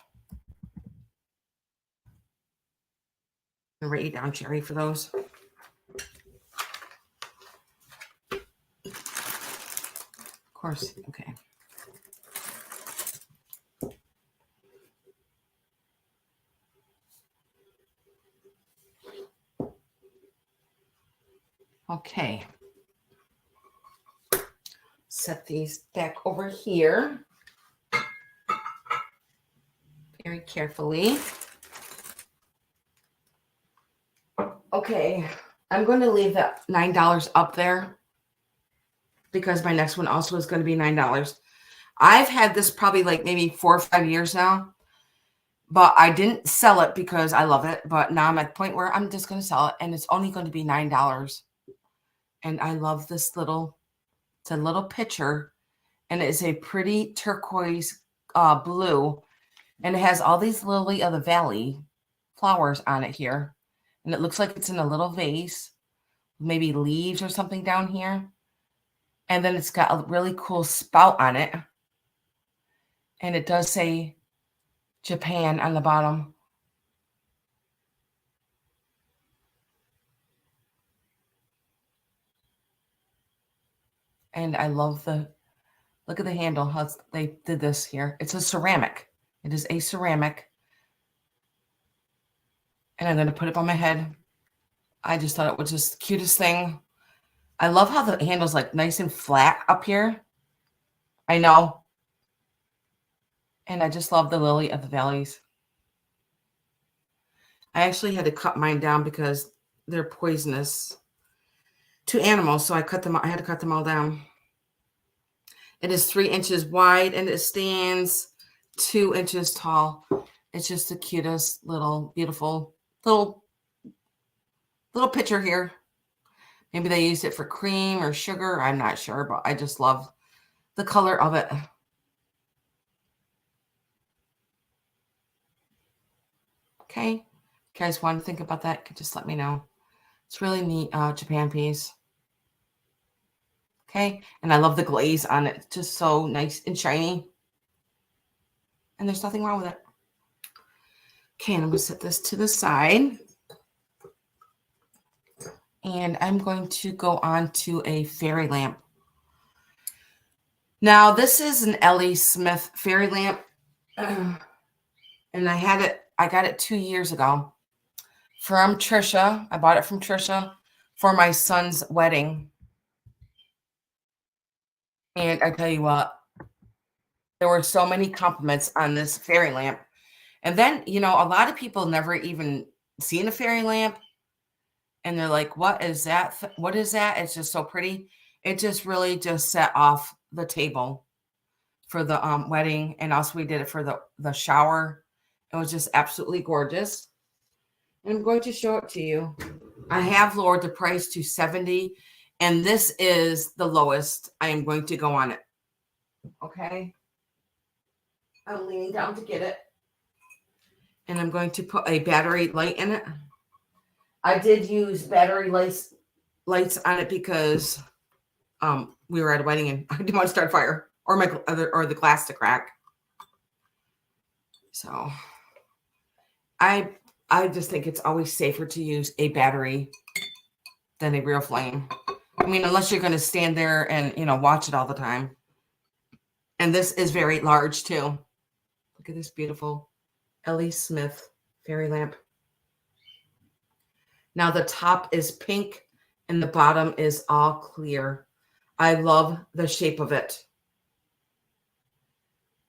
I'm going to write you down, Sherry, for those. Of course. Okay. Okay. Set these back over here very carefully. Okay, I'm going to leave that $9 up there because my next one also is going to be $9. I've had this probably like maybe 4 or 5 years now, but I didn't sell it because I love it. But now I'm at the point where I'm just going to sell it, and it's only going to be $9. And I love this little, it's a little picture, and it's a pretty turquoise blue, and it has all these lily of the valley flowers on it here. And it looks like it's in a little vase, maybe leaves or something down here. And then it's got a really cool spout on it. And it does say Japan on the bottom. And I love the, look at the handle, how they did this here. It's a ceramic. It is a ceramic. And I'm going to put it on my head. I just thought it was just the cutest thing. I love how the handle's like nice and flat up here. I know. And I just love the lily of the valleys. I actually had to cut mine down because they're poisonous to animals. So I had to cut them all down. It is 3 inches wide and it stands 2 inches tall. It's just the cutest little, beautiful little picture here. Maybe they used it for cream or sugar. I'm not sure, but I just love the color of it. Okay. If you guys want to think about that, just let me know. It's really neat Japan piece. Okay. And I love the glaze on it. It's just so nice and shiny. And there's nothing wrong with it. Okay, and I'm going to set this to the side. And I'm going to go on to a fairy lamp. Now, this is an Ellie Smith fairy lamp. And I got it 2 years ago from Trisha. I bought it from Trisha for my son's wedding. And I tell you what, there were so many compliments on this fairy lamp. And then, you know, a lot of people never even seen a fairy lamp. And they're like, what is that? What is that? It's just so pretty. It just really just set off the table for the wedding. And also we did it for the shower. It was just absolutely gorgeous. And I'm going to show it to you. I have lowered the price to $70. And this is the lowest I am going to go on it. Okay. I'm leaning down to get it. And I'm going to put a battery light in it. I did use battery lights on it because we were at a wedding and I didn't want to start a fire or the glass to crack. So I just think it's always safer to use a battery than a real flame. I mean, unless you're going to stand there and, you know, watch it all the time. And this is very large too. Look at this beautiful Ellie Smith fairy lamp. Now the top is pink and the bottom is all clear. I love the shape of it.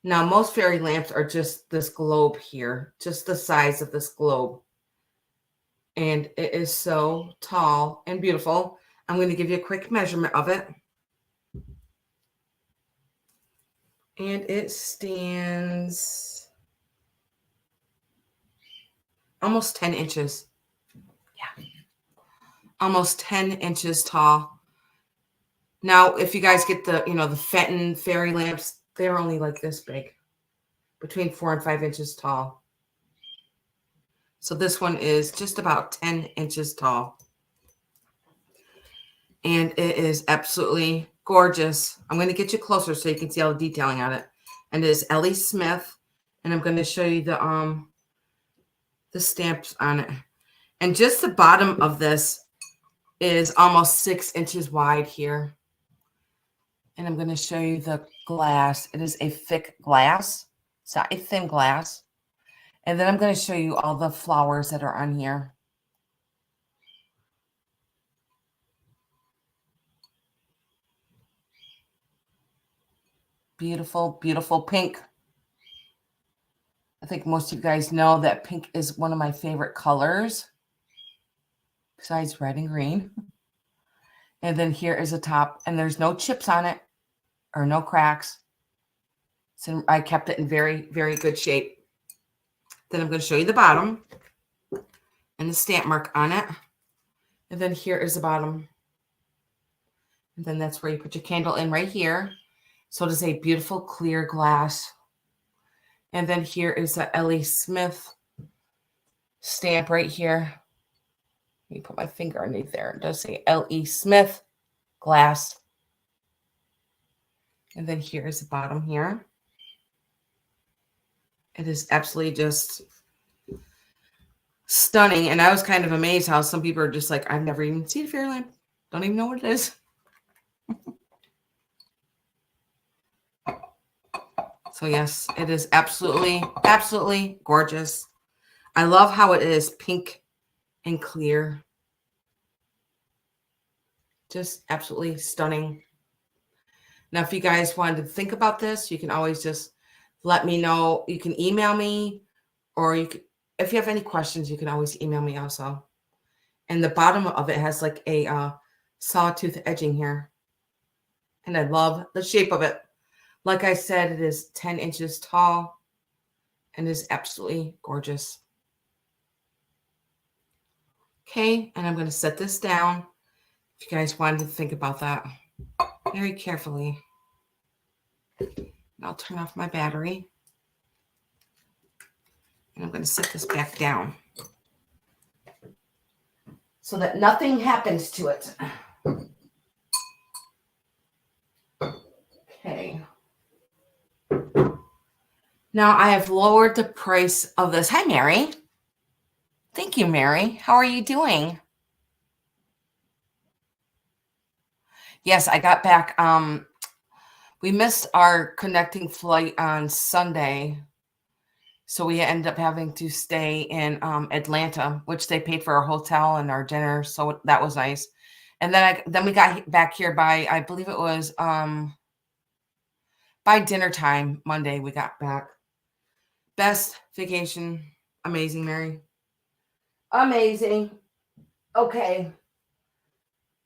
Now most fairy lamps are just this globe here, just the size of this globe. And it is so tall and beautiful. I'm going to give you a quick measurement of it. And it stands almost 10 inches. Yeah. Almost 10 inches tall. Now, if you guys get the, you know, the Fenton fairy lamps, they're only like this big, between 4 and 5 inches tall. So this one is just about 10 inches tall. And it is absolutely gorgeous. I'm going to get you closer so you can see all the detailing on it. And it is Ellie Smith. And I'm going to show you the stamps on it. And just the bottom of this is almost 6 inches wide here. And I'm going to show you the glass. It is a thick glass. It's not a thin glass. And then I'm going to show you all the flowers that are on here. Beautiful, beautiful pink. I think most of you guys know that pink is one of my favorite colors besides red and green. And then here is a top, and there's no chips on it or no cracks. So I kept it in very, very good shape. Then I'm going to show you the bottom and the stamp mark on it. And then here is the bottom. And then that's where you put your candle in right here. So it is a beautiful clear glass. And then here is the L.E. Smith stamp right here. Let me put my finger underneath there. It does say L.E. Smith glass. And then here is the bottom here. It is absolutely just stunning. And I was kind of amazed how some people are just like, I've never even seen a fairy lamp. Don't even know what it is. So yes, it is absolutely, absolutely gorgeous. I love how it is pink and clear. Just absolutely stunning. Now, if you guys wanted to think about this, you can always just let me know. You can email me, or you can, if you have any questions, you can always email me also. And the bottom of it has like a sawtooth edging here. And I love the shape of it. Like I said, it is 10 inches tall and is absolutely gorgeous. Okay, and I'm going to set this down if you guys wanted to think about that very carefully. I'll turn off my battery. And I'm going to set this back down so that nothing happens to it. Okay. Now I have lowered the price of this. Hi, Mary. Thank you, Mary. How are you doing? Yes, I got back. We missed our connecting flight on Sunday. So we ended up having to stay in Atlanta, which they paid for our hotel and our dinner. So that was nice. And then we got back here by, I believe it was by dinner time Monday we got back. Best vacation. Amazing, Mary. Amazing. Okay.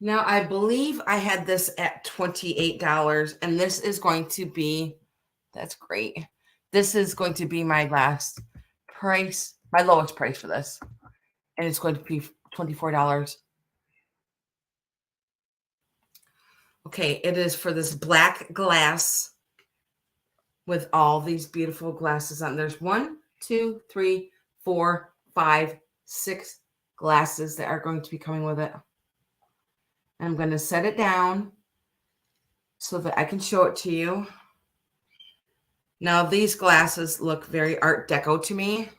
Now, I believe I had this at $28, and this is going to be, that's great. This is going to be my last price, my lowest price for this. And it's going to be $24. Okay, it is for this black glass with all these beautiful glasses on. There's 1, 2, 3, 4, 5, 6 glasses that are going to be coming with it. I'm going to set it down so that I can show it to you. Now, these glasses look very Art Deco to me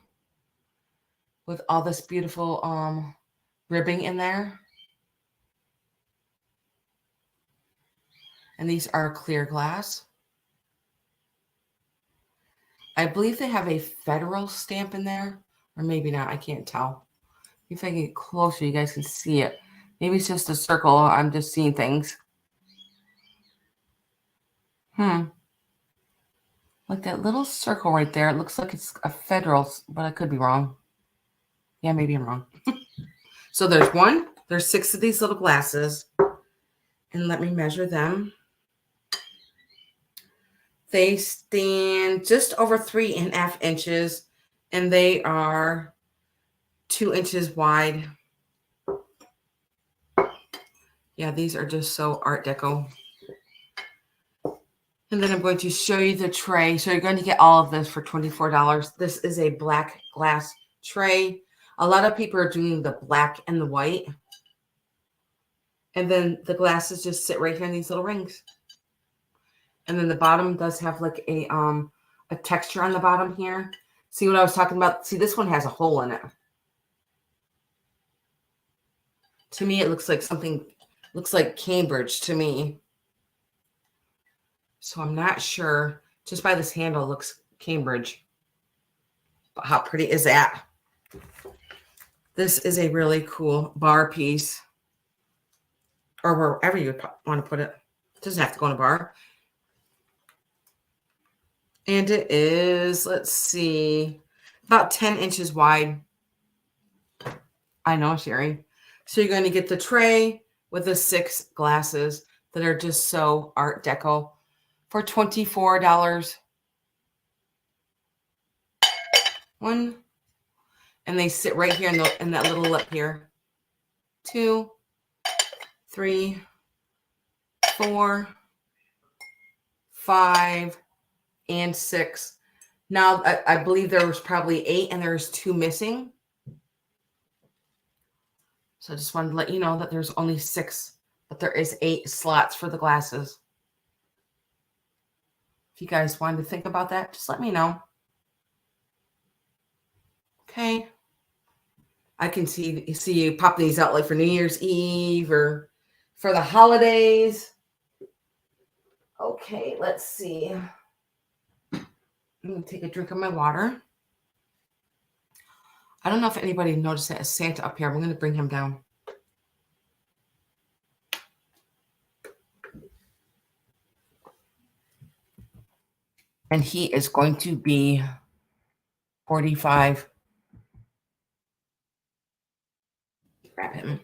with all this beautiful ribbing in there. And these are clear glass. I believe they have a federal stamp in there, or maybe not. I can't tell. If I get closer, you guys can see it. Maybe it's just a circle. I'm just seeing things. Like that little circle right there. It looks like it's a federal, but I could be wrong. Yeah, maybe I'm wrong. So there's 6 of these little glasses. And let me measure them. They stand just over 3.5 inches, and they are 2 inches wide. Yeah, these are just so Art Deco. And then I'm going to show you the tray. So you're going to get all of this for $24. This is a black glass tray. A lot of people are doing the black and the white. And then the glasses just sit right here in these little rings. And then the bottom does have like a texture on the bottom here. See what I was talking about? See, this one has a hole in it. To me, it looks like something, looks like Cambridge to me. So I'm not sure. Just by this handle, looks Cambridge. But how pretty is that? This is a really cool bar piece. Or wherever you want to put it. It doesn't have to go in a bar. And it is, let's see, about 10 inches wide. I know, Sherry. So you're going to get the tray with the 6 glasses that are just so Art Deco for $24. One. And they sit right here in that little lip here. 2, 3, 4, 5, and 6. Now, I believe there was probably 8 and there's 2 missing. So I just wanted to let you know that there's only 6, but there is 8 slots for the glasses. If you guys wanted to think about that, just let me know. Okay. I can see you pop these out like for New Year's Eve or for the holidays. Okay, let's see. I'm going to take a drink of my water. I don't know if anybody noticed that Santa up here. I'm going to bring him down. And he is going to be 45. Grab him.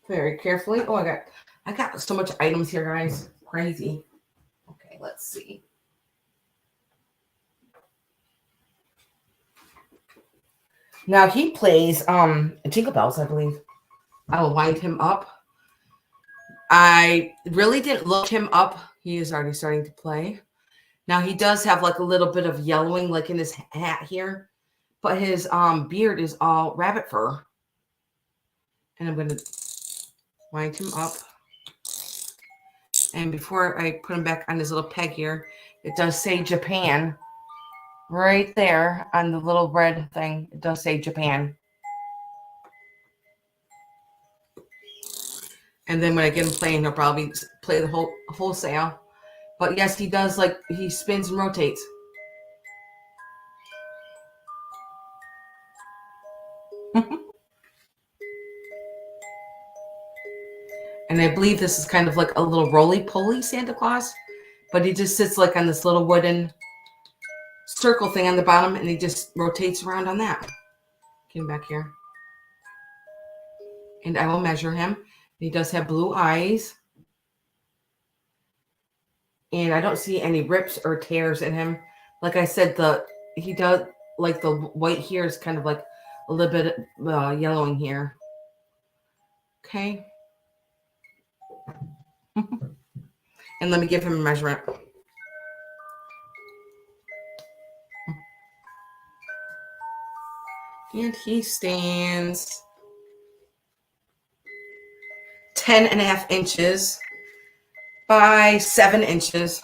Very carefully. Oh, I got so much items here, guys. Crazy. Okay, let's see. Now he plays Jingle Bells, I believe. I will wind him up. I really didn't look him up. He is already starting to play. Now he does have like a little bit of yellowing like in his hat here, but his beard is all rabbit fur. And I'm going to wind him up. And before I put him back on his little peg here, it does say Japan. Right there on the little red thing, it does say Japan. And then when I get him playing, he'll probably play the wholesale. But yes, he does, like, he spins and rotates. And I believe this is kind of like a little roly-poly Santa Claus. But he just sits like on this little wooden circle thing on the bottom, and he just rotates around on that. Get him back here. And I will measure him. He does have blue eyes. And I don't see any rips or tears in him. Like I said, he does, like the white here is kind of like a little bit yellowing here. Okay. And let me give him a measurement. And he stands 10.5 inches by 7 inches.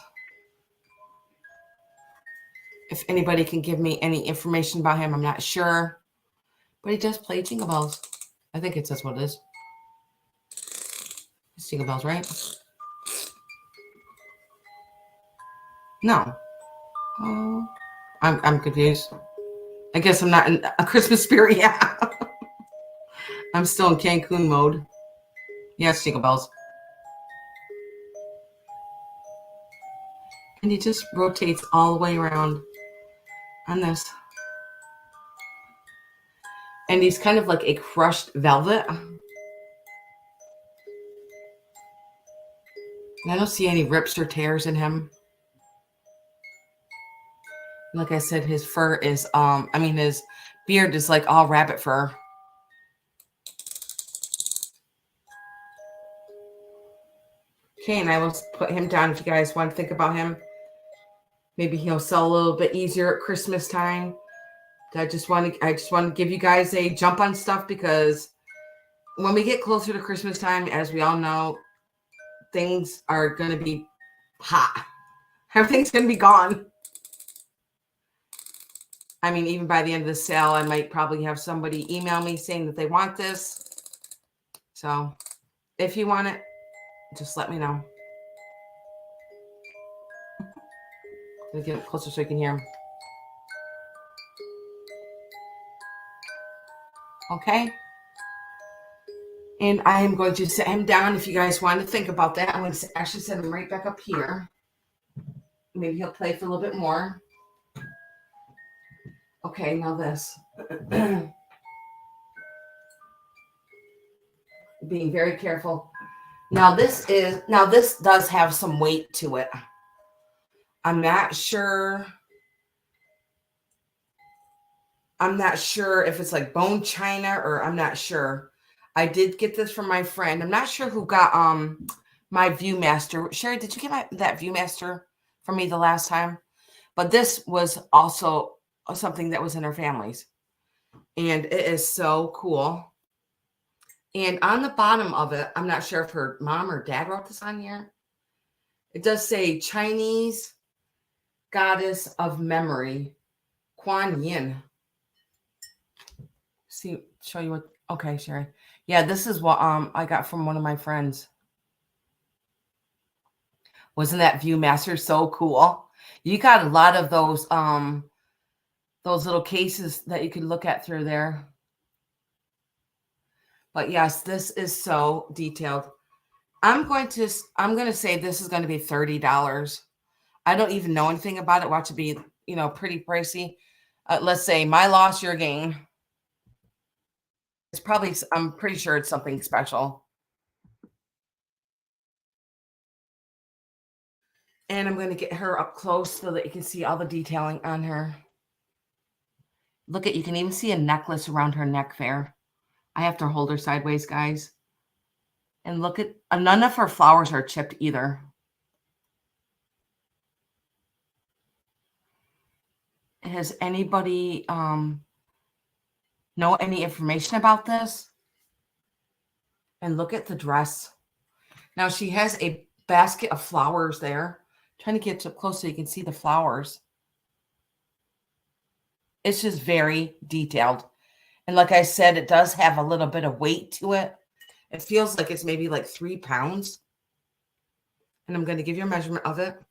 If anybody can give me any information about him, I'm not sure. But he does play Jingle Bells. I think it says what it is. It's Jingle Bells, right? No. Oh, I'm confused. I guess I'm not in a Christmas spirit yet. I'm still in Cancun mode. Yeah, it's Jingle Bells. And he just rotates all the way around on this. And he's kind of like a crushed velvet. And I don't see any rips or tears in him. Like I said, his fur is, his beard is like all rabbit fur. Okay, and I will put him down if you guys want to think about him. Maybe he'll sell a little bit easier at Christmas time. I just want to give you guys a jump on stuff because when we get closer to Christmas time, as we all know, things are going to be hot. Everything's going to be gone. I mean, even by the end of the sale, I might probably have somebody email me saying that they want this. So if you want it, just let me know. Let me get it closer so you can hear him. Okay. And I am going to set him down. If you guys want to think about that, I'm going to actually set him right back up here. Maybe he'll play for a little bit more. Okay, now this. Being very careful. Now this does have some weight to it. I'm not sure if it's like bone china, or I'm not sure. I did get this from my friend. I'm not sure who got my Viewmaster. Sherry, did you get that Viewmaster from me the last time? But this was also something that was in her family's. And it is so cool. And on the bottom of it, I'm not sure if her mom or dad wrote this on here. It does say Chinese goddess of memory, Kuan Yin. See, show you what. Okay, Sherry. Yeah, this is what I got from one of my friends. Wasn't that Viewmaster so cool? You got a lot of those little cases that you could look at through there. But yes, this is so detailed. I'm going to say this is going to be $30. I don't even know anything about it. Watch it be, pretty pricey. Let's say my loss, your gain. It's probably, I'm pretty sure it's something special. And I'm going to get her up close so that you can see all the detailing on her. Look you can even see a necklace around her neck there. I have to hold her sideways, guys. And look at, none of her flowers are chipped either. Has anybody know any information about this? And look at the dress. Now she has a basket of flowers there. I'm trying to get up close so you can see the flowers. It's just very detailed. And like I said, it does have a little bit of weight to it. It feels like it's maybe like 3 pounds. And I'm going to give you a measurement of it.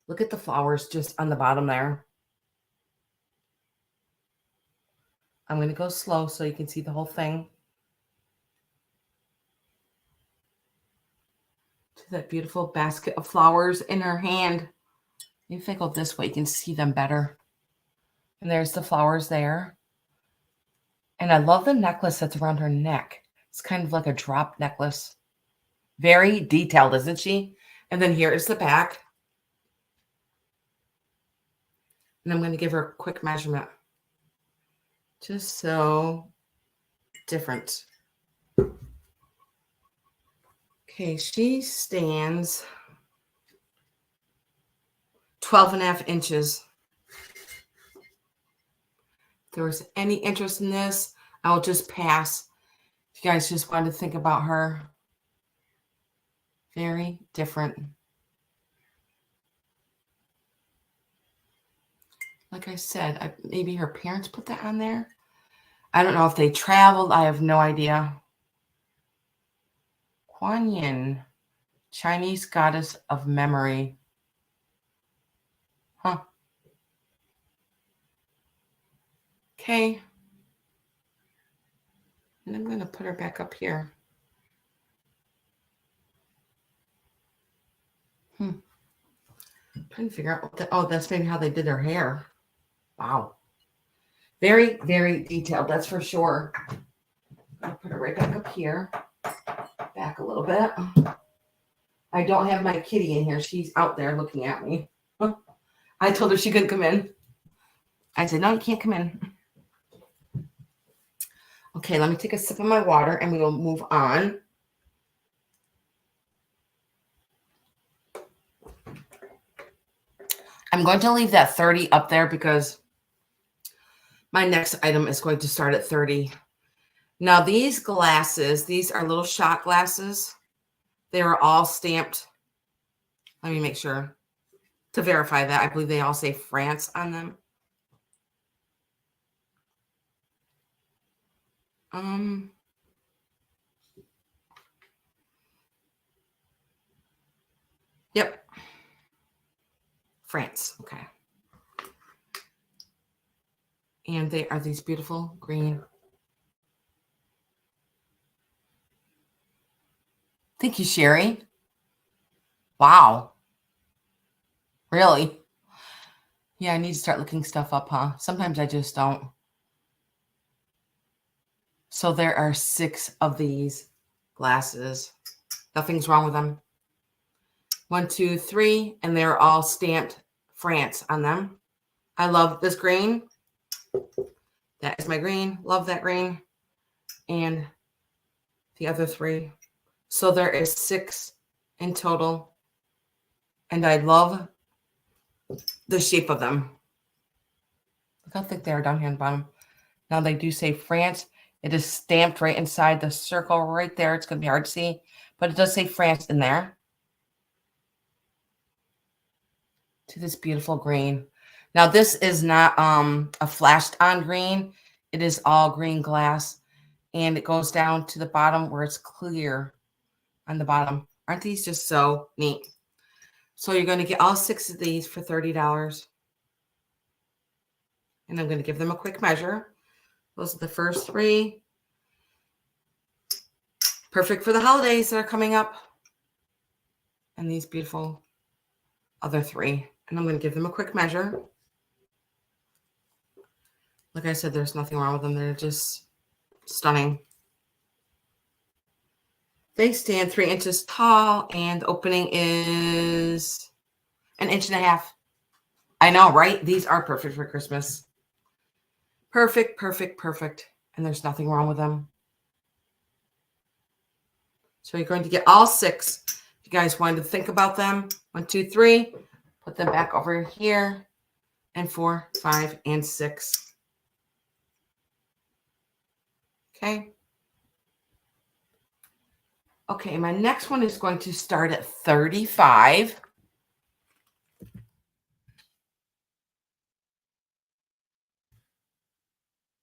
Look at the flowers just on the bottom there. I'm going to go slow so you can see the whole thing. To that beautiful basket of flowers in her hand. If I go this way, you can see them better. And there's the flowers there. And I love the necklace that's around her neck. It's kind of like a drop necklace. Very detailed, isn't she? And then here is the back. And I'm going to give her a quick measurement. Just so different. Okay, she stands 12.5 inches. If there was any interest in this, I'll just pass. If you guys just wanted to think about her. Very different. Like I said, maybe her parents put that on there. I don't know if they traveled. I have no idea. Kuan Yin, Chinese goddess of memory. Huh. Okay. And I'm going to put her back up here. I'm trying to figure out what that's maybe how they did her hair. Wow. Very, very detailed, that's for sure. I'll put her right back up here. Back a little bit. I don't have my kitty in here. She's out there looking at me. I told her she couldn't come in. I said, no, you can't come in. Okay, let me take a sip of my water and we will move on. I'm going to leave that 30 up there because my next item is going to start at 30. Now these glasses, these are little shot glasses. They were all stamped. Let me make sure to verify that. I believe they all say France on them. Yep. France. Okay. And they are these beautiful green. Thank you, Sherry. Wow. Really? Yeah, I need to start looking stuff up, huh? Sometimes I just don't. So there are 6 of these glasses. Nothing's wrong with them. 1, 2, 3, and they're all stamped France on them. I love this green. That is my green. Love that green. And the other 3. So there is 6 in total. And I love the shape of them. Look how thick they are down here on the bottom. Now they do say France. It is stamped right inside the circle right there. It's going to be hard to see, but it does say France in there. To this beautiful green. Now this is not a flashed on green. It is all green glass, and it goes down to the bottom where it's clear on the bottom. Aren't these just so neat? So you're going to get all 6 of these for $30. And I'm going to give them a quick measure. Those are the first 3. Perfect for the holidays that are coming up. And these beautiful other 3. And I'm going to give them a quick measure. Like I said, there's nothing wrong with them. They're just stunning. They stand 3 inches tall, and the opening is 1.5 inches. I know, right? These are perfect for Christmas. Perfect, perfect, perfect. And there's nothing wrong with them. So you're going to get all 6. If you guys wanted to think about them, 1, 2, 3, put them back over here, and 4, 5, and 6. Okay. Okay, my next one is going to start at $35.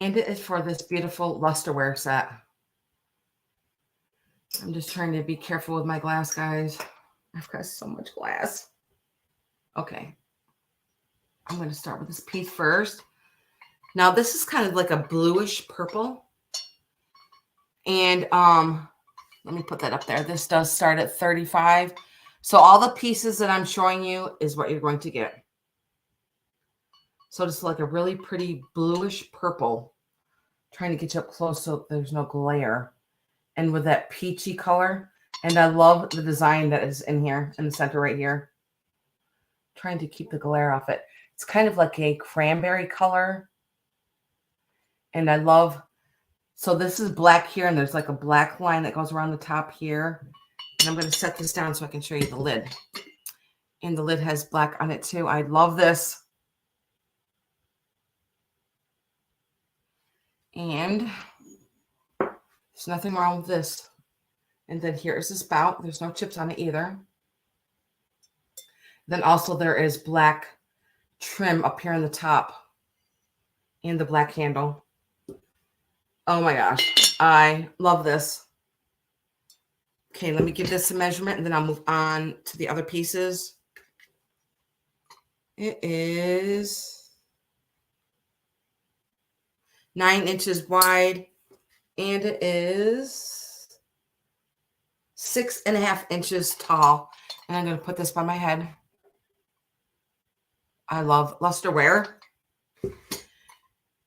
And it is for this beautiful lusterware set. I'm just trying to be careful with my glass, guys. I've got so much glass. Okay. I'm going to start with this piece first. Now, this is kind of like a bluish purple. And let me put that up there. This does start at $35. So all the pieces that I'm showing you is what you're going to get. So just like a really pretty bluish purple. Trying to get you up close so there's no glare. And with that peachy color. And I love the design that is in here, in the center right here. Trying to keep the glare off it. It's kind of like a cranberry color. And I love, so this is black here, and there's like a black line that goes around the top here. And I'm going to set this down so I can show you the lid. And the lid has black on it too. I love this. And there's nothing wrong with this. And then here is the spout. There's no chips on it either. Then also there is black trim up here on the top. And the black handle. Oh my gosh. I love this. Okay, let me give this a measurement, and then I'll move on to the other pieces. It is 9 inches wide, and it is 6.5 inches tall. And I'm going to put this by my head. I love lusterware.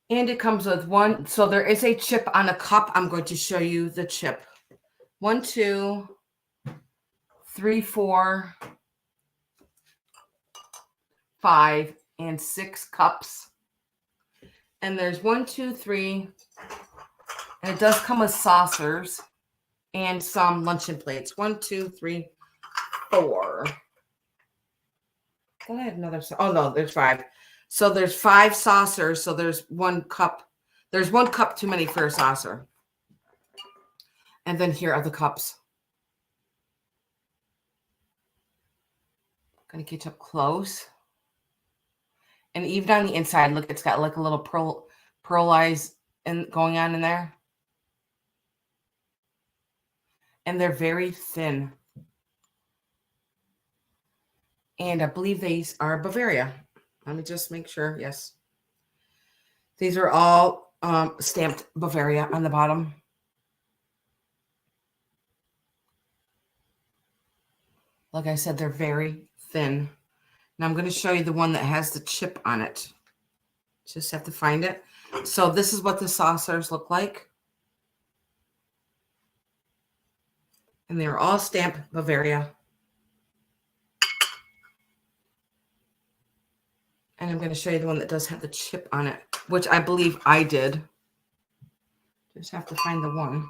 And it comes with one. So there is a chip on a cup. I'm going to show you the chip. 1, 2, 3, 4, 5, and 6 cups. And there's 1, 2, 3. And it does come with saucers and some luncheon plates. 1, 2, 3, 4. Then I have another. Oh, no, there's 5. So there's 5 saucers. So there's 1 cup. There's 1 cup too many for a saucer. And then here are the cups. I'm going to get up close. And even on the inside, look, it's got like a little pearlize going on in there. And they're very thin. And I believe these are Bavaria. Let me just make sure. Yes. These are all stamped Bavaria on the bottom. Like I said, they're very thin. Now I'm going to show you the one that has the chip on it. Just have to find it. So this is what the saucers look like. And they're all stamped Bavaria. And I'm going to show you the one that does have the chip on it, which I believe I did. Just have to find the one.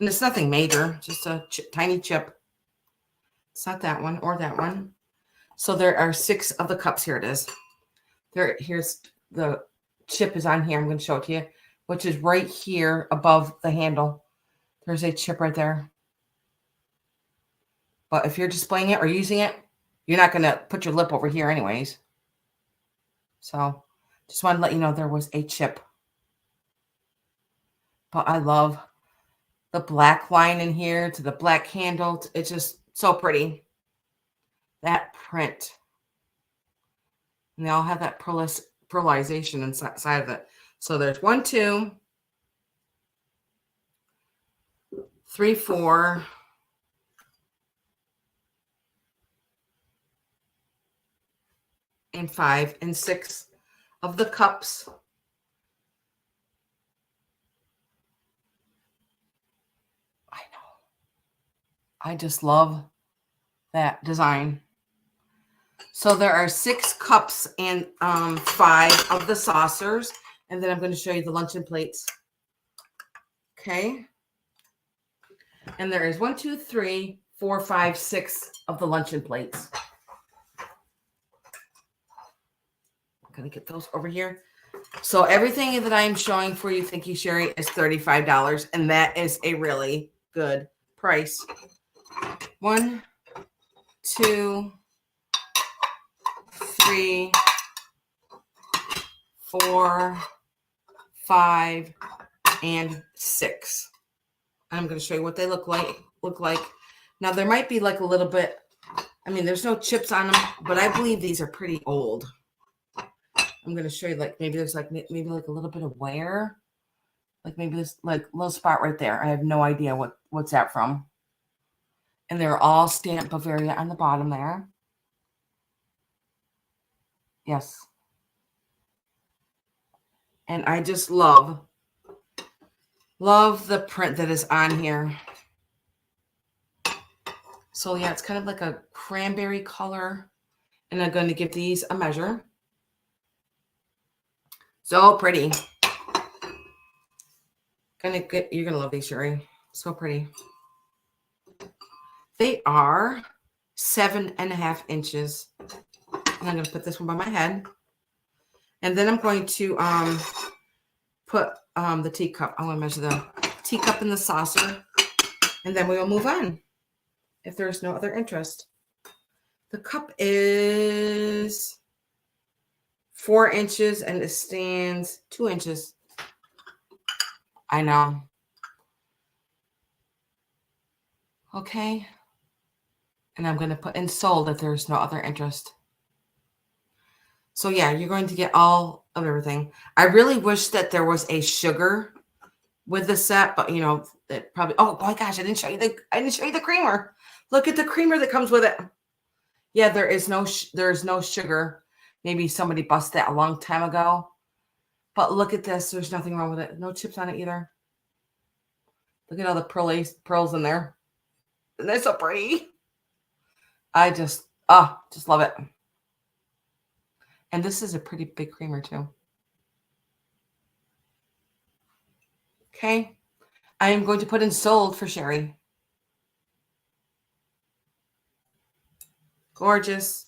And it's nothing major, just a tiny chip. It's not that one or that one. So there are 6 of the cups. Here it is. Here's the chip is on here. I'm going to show it to you, which is right here above the handle. There's a chip right there. But if you're displaying it or using it, you're not going to put your lip over here anyways. So just wanted to let you know there was a chip. But I love the black line in here to the black handle. It's just so pretty. That print. And they all have that pearlization inside of it. So there's 1, 2, 3, 4. And 5 and 6 of the cups. I know. I just love that design. So there are 6 cups and 5 of the saucers. And then I'm going to show you the luncheon plates. Okay. And there is 1, 2, 3, 4, 5, 6 of the luncheon plates. I'm going to get those over here. So everything that I'm showing for you, thank you, Sherry, is $35. And that is a really good price. 1, 2, 3, 4, 5, and 6. I'm going to show you what they look like. Now there might be like a little bit, I mean, there's no chips on them, but I believe these are pretty old. I'm going to show you like maybe there's like maybe like a little bit of wear. Like maybe this like little spot right there. I have no idea what's that from. And they're all stamped Bavaria on the bottom there. Yes. And I just love the print that is on here. So yeah, it's kind of like a cranberry color. And I'm going to give these a measure. So pretty. You're gonna love these, Sherry. So pretty. They are 7.5 inches. And I'm gonna put this one by my head. And then I'm going to put the teacup. I want to measure the teacup and the saucer. And then we will move on if there's no other interest. The cup is 4 inches and it stands 2 inches. I know. Okay. And I'm going to put in sold if there's no other interest. So yeah, you're going to get all of everything. I really wish that there was a sugar with the set, but you know, it probably, oh my gosh, I didn't show you the creamer. Look at the creamer that comes with it. Yeah, there's no sugar. Maybe somebody busted that a long time ago. But look at this. There's nothing wrong with it. No chips on it either. Look at all the pearls in there. Isn't that so pretty? I just love it. And this is a pretty big creamer too. Okay. I am going to put in sold for Sherry. Gorgeous.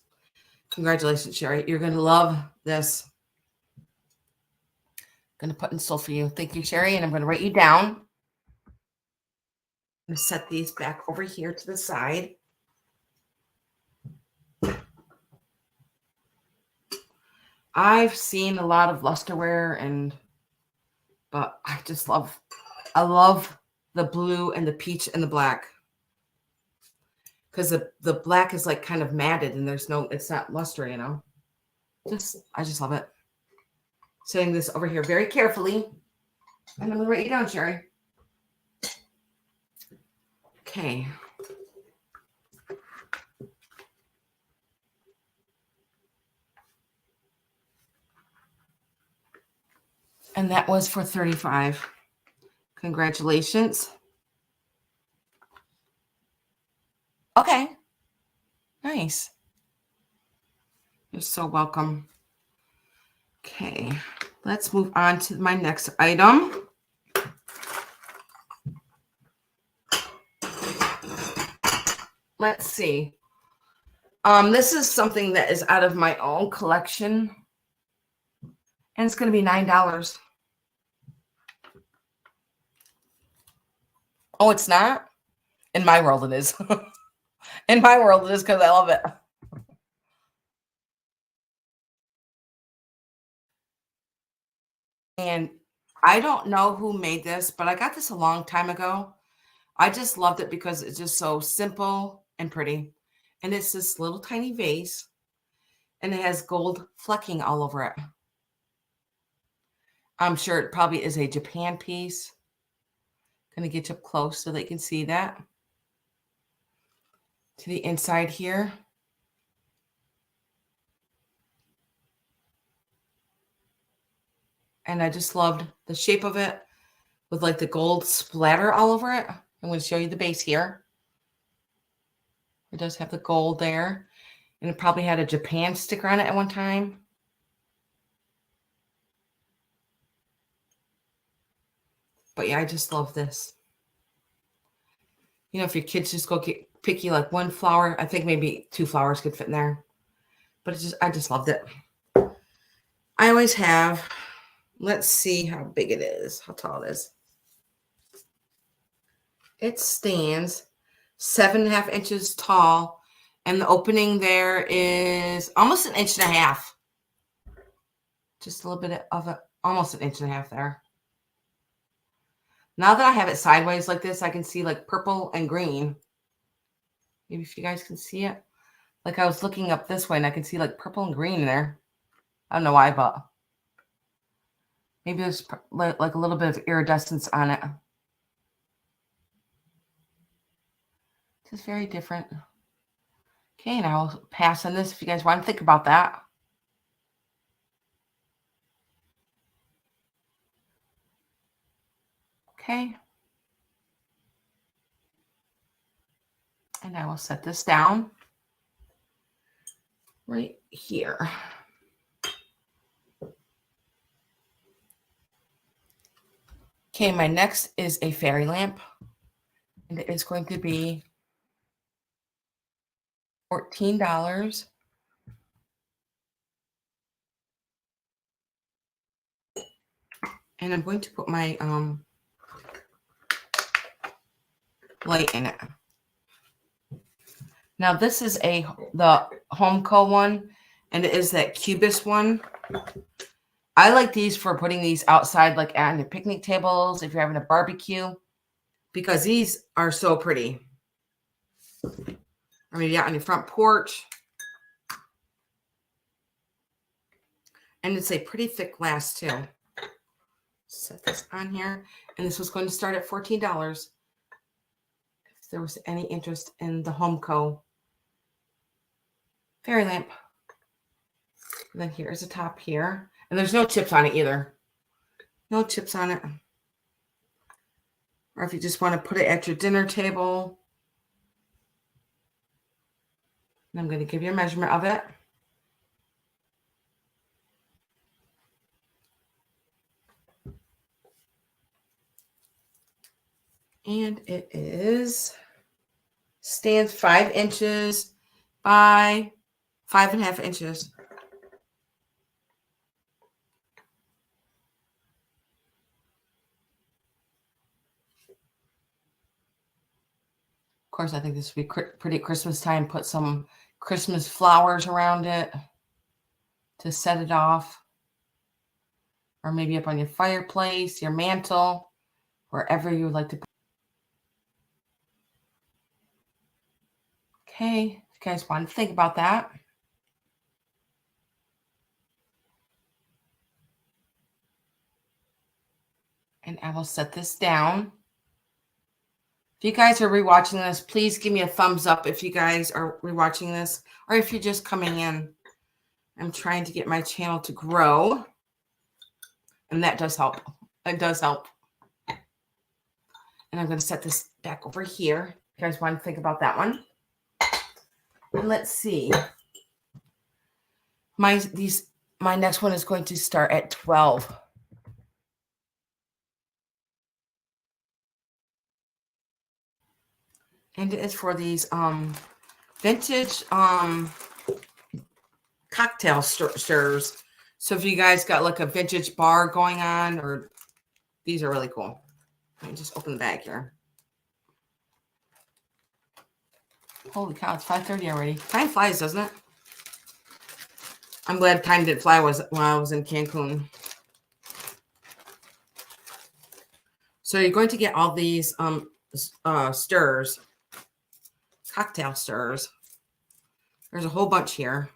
Congratulations, Sherry. You're going to love this. I'm going to put in sold for you. Thank you, Sherry. And I'm going to write you down. I'm going to set these back over here to the side. I've seen a lot of lusterware but I love the blue and the peach and the black. Because the black is like kind of matted and it's not luster, you know. I just love it. Setting this over here very carefully. And I'm going to write you down, Sherry. Okay. And that was for $35. Congratulations. Okay. Nice. You're so welcome. Okay. Let's move on to my next item. Let's see. This is something that is out of my own collection. And it's going to be $9. Oh, it's not? In my world, it is. In my world, it is because I love it. And I don't know who made this, but I got this a long time ago. I just loved it because it's just so simple and pretty. And it's this little tiny vase. And it has gold flecking all over it. I'm sure it probably is a Japan piece. Going to get you up close so they can see that. To the inside here. And I just loved the shape of it with like the gold splatter all over it. I'm going to show you the base here. It does have the gold there. And it probably had a Japan sticker on it at one time. But yeah, I just love this. You know, if your kids just go pick you like one flower, I think maybe 2 flowers could fit in there. But it's just, I just loved it. I always have. Let's see how big it is, how tall it is. It stands 7.5 inches tall, and the opening there is almost 1.5 inches. Just a little bit of it, almost 1.5 inches there. Now that I have it sideways like this, I can see like purple and green. Maybe if you guys can see it. Like I was looking up this way and I can see like purple and green in there. I don't know why, but maybe there's like a little bit of iridescence on it. It's very different. Okay, and I'll pass on this if you guys want to think about that. Okay. And I will set this down right here. Okay, my next is a fairy lamp. And it is going to be $14. And I'm going to put my light in it. Now this is the Homeco one, and it is that Cubist one. I like these for putting these outside, like on your picnic tables, if you're having a barbecue, because these are so pretty. Or maybe out on your front porch. And it's a pretty thick glass too. Set this on here. And this was going to start at $14. If there was any interest in the Homeco fairy lamp. And then here's the top here. And there's no chips on it either. No chips on it. Or if you just want to put it at your dinner table. And I'm going to give you a measurement of it. And it stands 5 inches by 5.5 inches. Of course, I think this would be pretty Christmas time. Put some Christmas flowers around it to set it off. Or maybe up on your fireplace, your mantle, wherever you would like to put. Okay, if you guys want to think about that. And I will set this down. If you guys are rewatching this, please give me a thumbs up if you guys are rewatching this, or if you're just coming in. I'm trying to get my channel to grow. And that does help. It does help. And I'm going to set this back over here. You guys want to think about that one? And let's see. My next one is going to start at 12. And it is for these vintage cocktail stirrers. So if you guys got like a vintage bar going on, or these are really cool. Let me just open the bag here. Holy cow, it's 5:30 already. Time flies, doesn't it? I'm glad time didn't fly when I was in Cancun. So you're going to get all these stirrers, cocktail stirrers. There's a whole bunch here.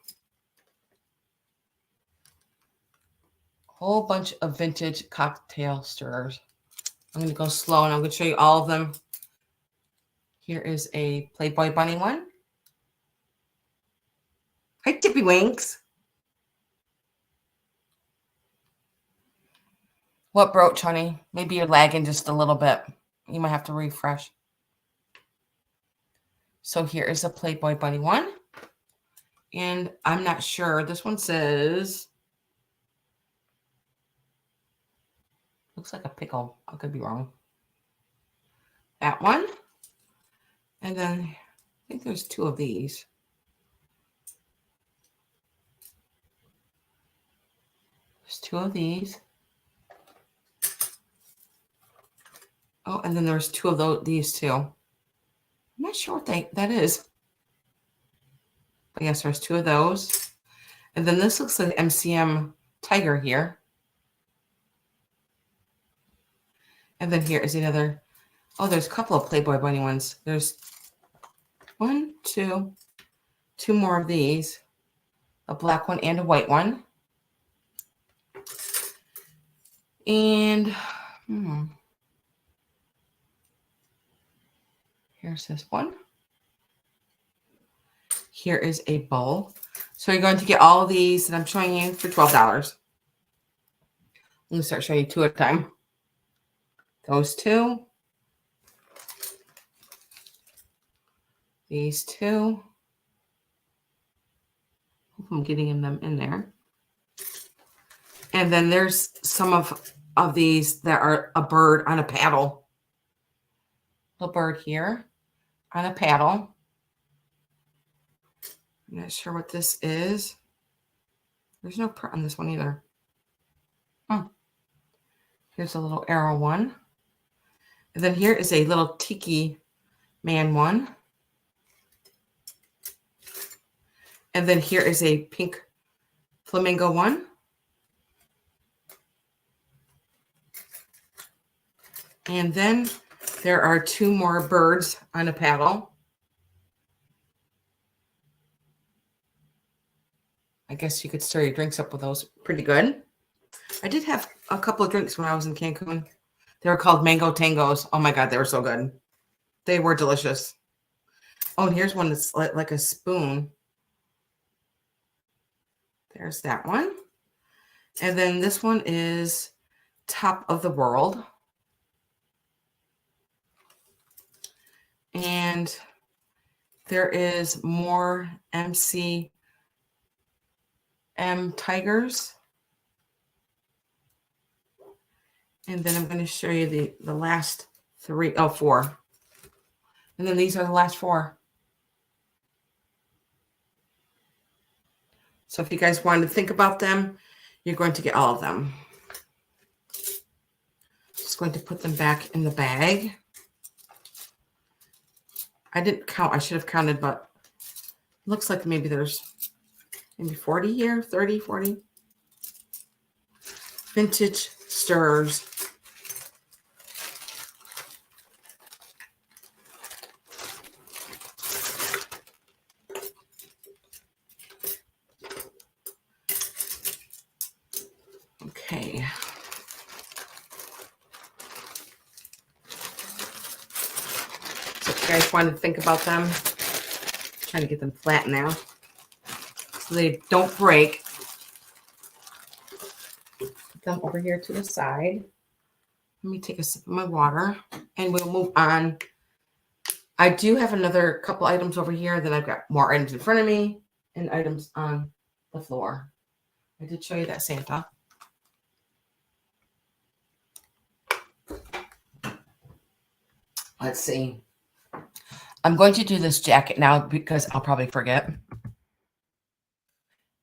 Whole bunch of vintage cocktail stirrers. I'm going to go slow and I'm going to show you all of them. Here is a Playboy Bunny one. Hi, Tippy Winks. What broke, honey? Maybe you're lagging just a little bit. You might have to refresh. So here is a Playboy Bunny one. And I'm not sure. This one says, looks like a pickle. I could be wrong. That one. And then I think there's two of these. There's two of these. Oh, and then there's two of these too. I'm not sure what that is. But yes, there's two of those. And then this looks like MCM Tiger here. And then here is another. Oh, there's a couple of Playboy Bunny ones. There's two more of these. A black one and a white one. And here's this one. Here is a bowl. So you're going to get all of these that I'm showing you for $12. I'm going to start showing you two at a time. Those two. These two. Hope I'm getting them in there. And then there's some of these that are a bird on a paddle. Little bird here on a paddle. I'm not sure what this is. There's no print on this one either. Here's a little arrow one. And then here is a little tiki man one. And then here is a pink flamingo one. And then there are two more birds on a paddle. I guess you could stir your drinks up with those. Pretty good. I did have a couple of drinks when I was in Cancun. They were called Mango Tangos. Oh my God, they were so good. They were delicious. Oh, and here's one that's like a spoon. There's that one. And then this one is Top of the World. And there is more MCM Tigers. And then I'm going to show you the last four. And then these are the last four. So if you guys wanted to think about them, you're going to get all of them. Just going to put them back in the bag. I didn't count. I should have counted, but it looks like maybe there's maybe 40 here, 30, 40. Vintage stirrers. Okay. So if you guys want to think about them, I'm trying to get them flat now so they don't break. them over here to the side. Let me take a sip of my water and we'll move on. I do have another couple items over here. Then I've got more items in front of me and items on the floor. I did show you that Santa. Let's see. I'm going to do this jacket now because I'll probably forget.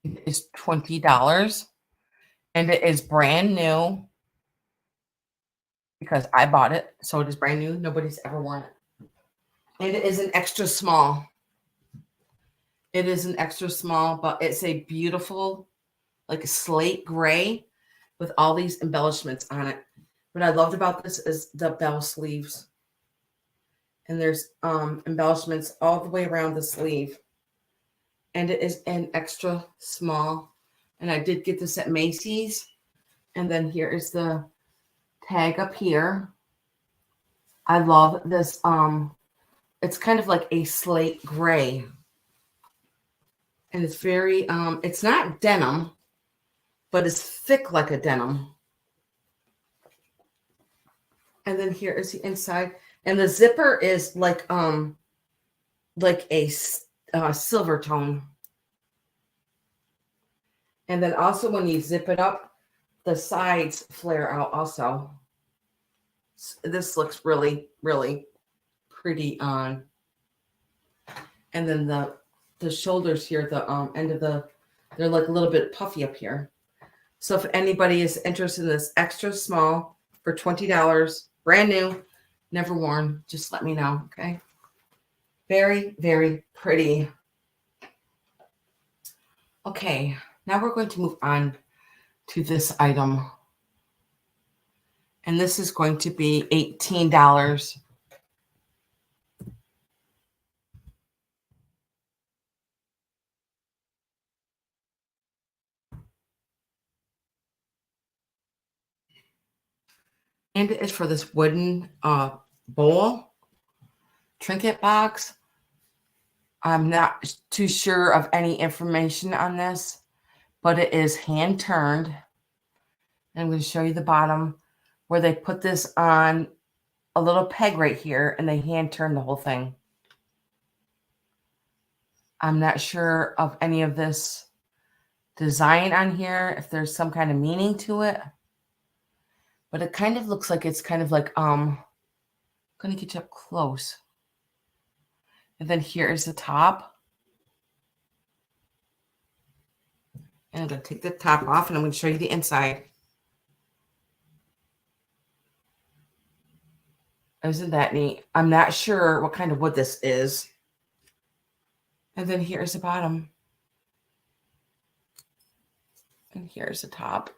It is $20 and it is brand new because I bought it. So it is brand new. Nobody's ever worn it. And it is an extra small. It is an extra small, but it's a beautiful, like a slate gray with all these embellishments on it. What I loved about this is the bell sleeves. And there's embellishments all the way around the sleeve. And it is an extra small. And I did get this at Macy's. And then here is the tag up here. I love this. It's kind of like a slate gray. And it's very, it's not denim, but it's thick like a denim. And then here is the inside. And the zipper is like a silver tone. And then also when you zip it up, the sides flare out also. This looks really, really pretty on. And then the shoulders here, the end of they're like a little bit puffy up here. So if anybody is interested in this extra small for $20, brand new, never worn, just let me know, okay? Very, very pretty. Okay, now we're going to move on to this item. And this is going to be $18. And it is for this wooden bowl trinket box. I'm not too sure of any information on this, but it is hand turned. I'm going to show you the bottom where they put this on a little peg right here and they hand turn the whole thing. I'm not sure of any of this design on here, if there's some kind of meaning to it, but it kind of looks like it's kind of like, I'm going to get you up close. And then here is the top. And I'm going to take the top off and I'm going to show you the inside. Isn't that neat? I'm not sure what kind of wood this is. And then here's the bottom. And here's the top.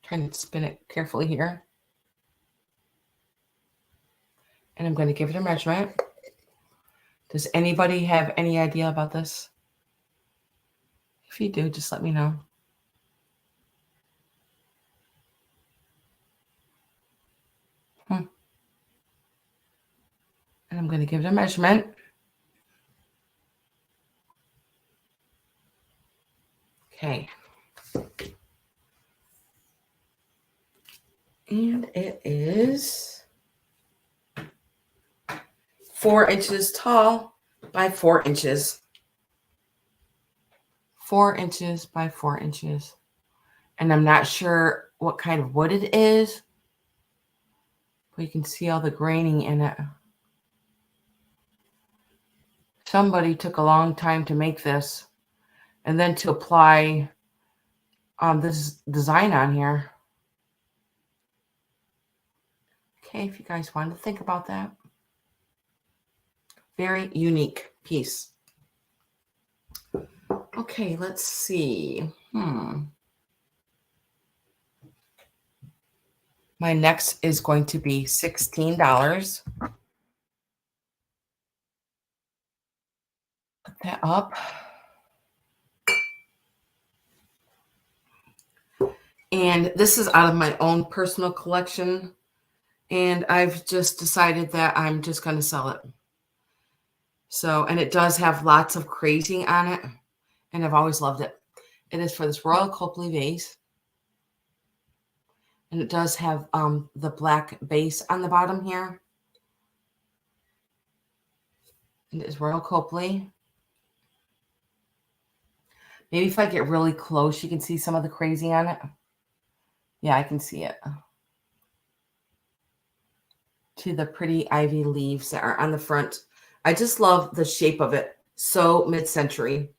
Trying to spin it carefully here. And I'm going to give it a measurement. Does anybody have any idea about this? If you do, just let me know. And I'm going to give it a measurement. Okay. And it is 4 inches tall by 4 inches. 4 inches by 4 inches. And I'm not sure what kind of wood it is, but you can see all the graining in it. Somebody took a long time to make this and then to apply this design on here. Okay, if you guys want to think about that. Very unique piece. Okay, let's see. My next is going to be $16. Put that up. And this is out of my own personal collection. And I've just decided that I'm just going to sell it. So, and it does have lots of crazing on it. And I've always loved it. It is for this Royal Copley vase. And it does have the black base on the bottom here. And it's Royal Copley. Maybe if I get really close, you can see some of the crazy on it. Yeah, I can see it. To the pretty ivy leaves that are on the front. I just love the shape of it. So mid-century.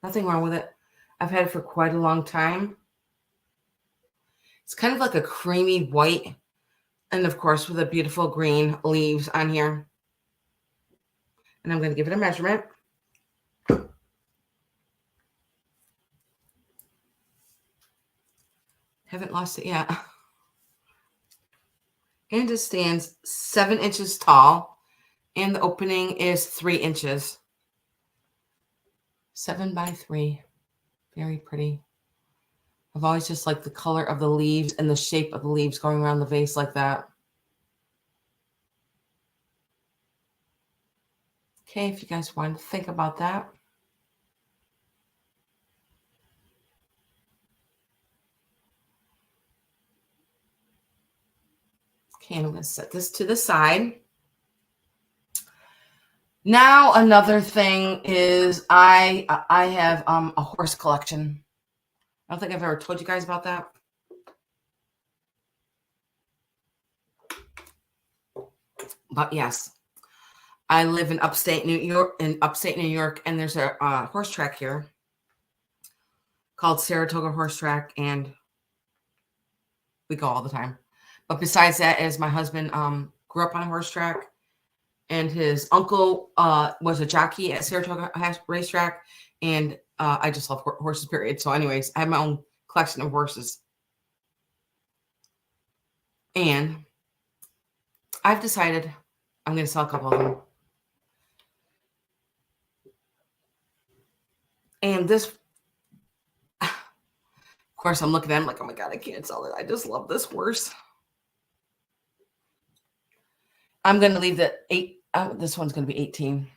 Nothing wrong with it. I've had it for quite a long time. It's kind of like a creamy white. And of course, with the beautiful green leaves on here. And I'm going to give it a measurement. Haven't lost it yet. And it stands 7 inches tall. And the opening is 3 inches. 7 by 3. Very pretty. I've always just liked the color of the leaves and the shape of the leaves going around the vase like that. Okay, if you guys want to think about that. Okay, I'm going to set this to the side. Now, another thing is I have a horse collection. I don't think I've ever told you guys about that. But yes, I live in upstate New York, and there's a horse track here called Saratoga Horse Track, and we go all the time. But besides that, as my husband grew up on a horse track, and his uncle was a jockey at Saratoga Racetrack, and I just love horses, period. So anyways, I have my own collection of horses. And I've decided I'm going to sell a couple of them. And this, of course, I'm looking at him like, oh my God, I can't sell it. I just love this horse. I'm going to leave the 8. This one's going to be 18.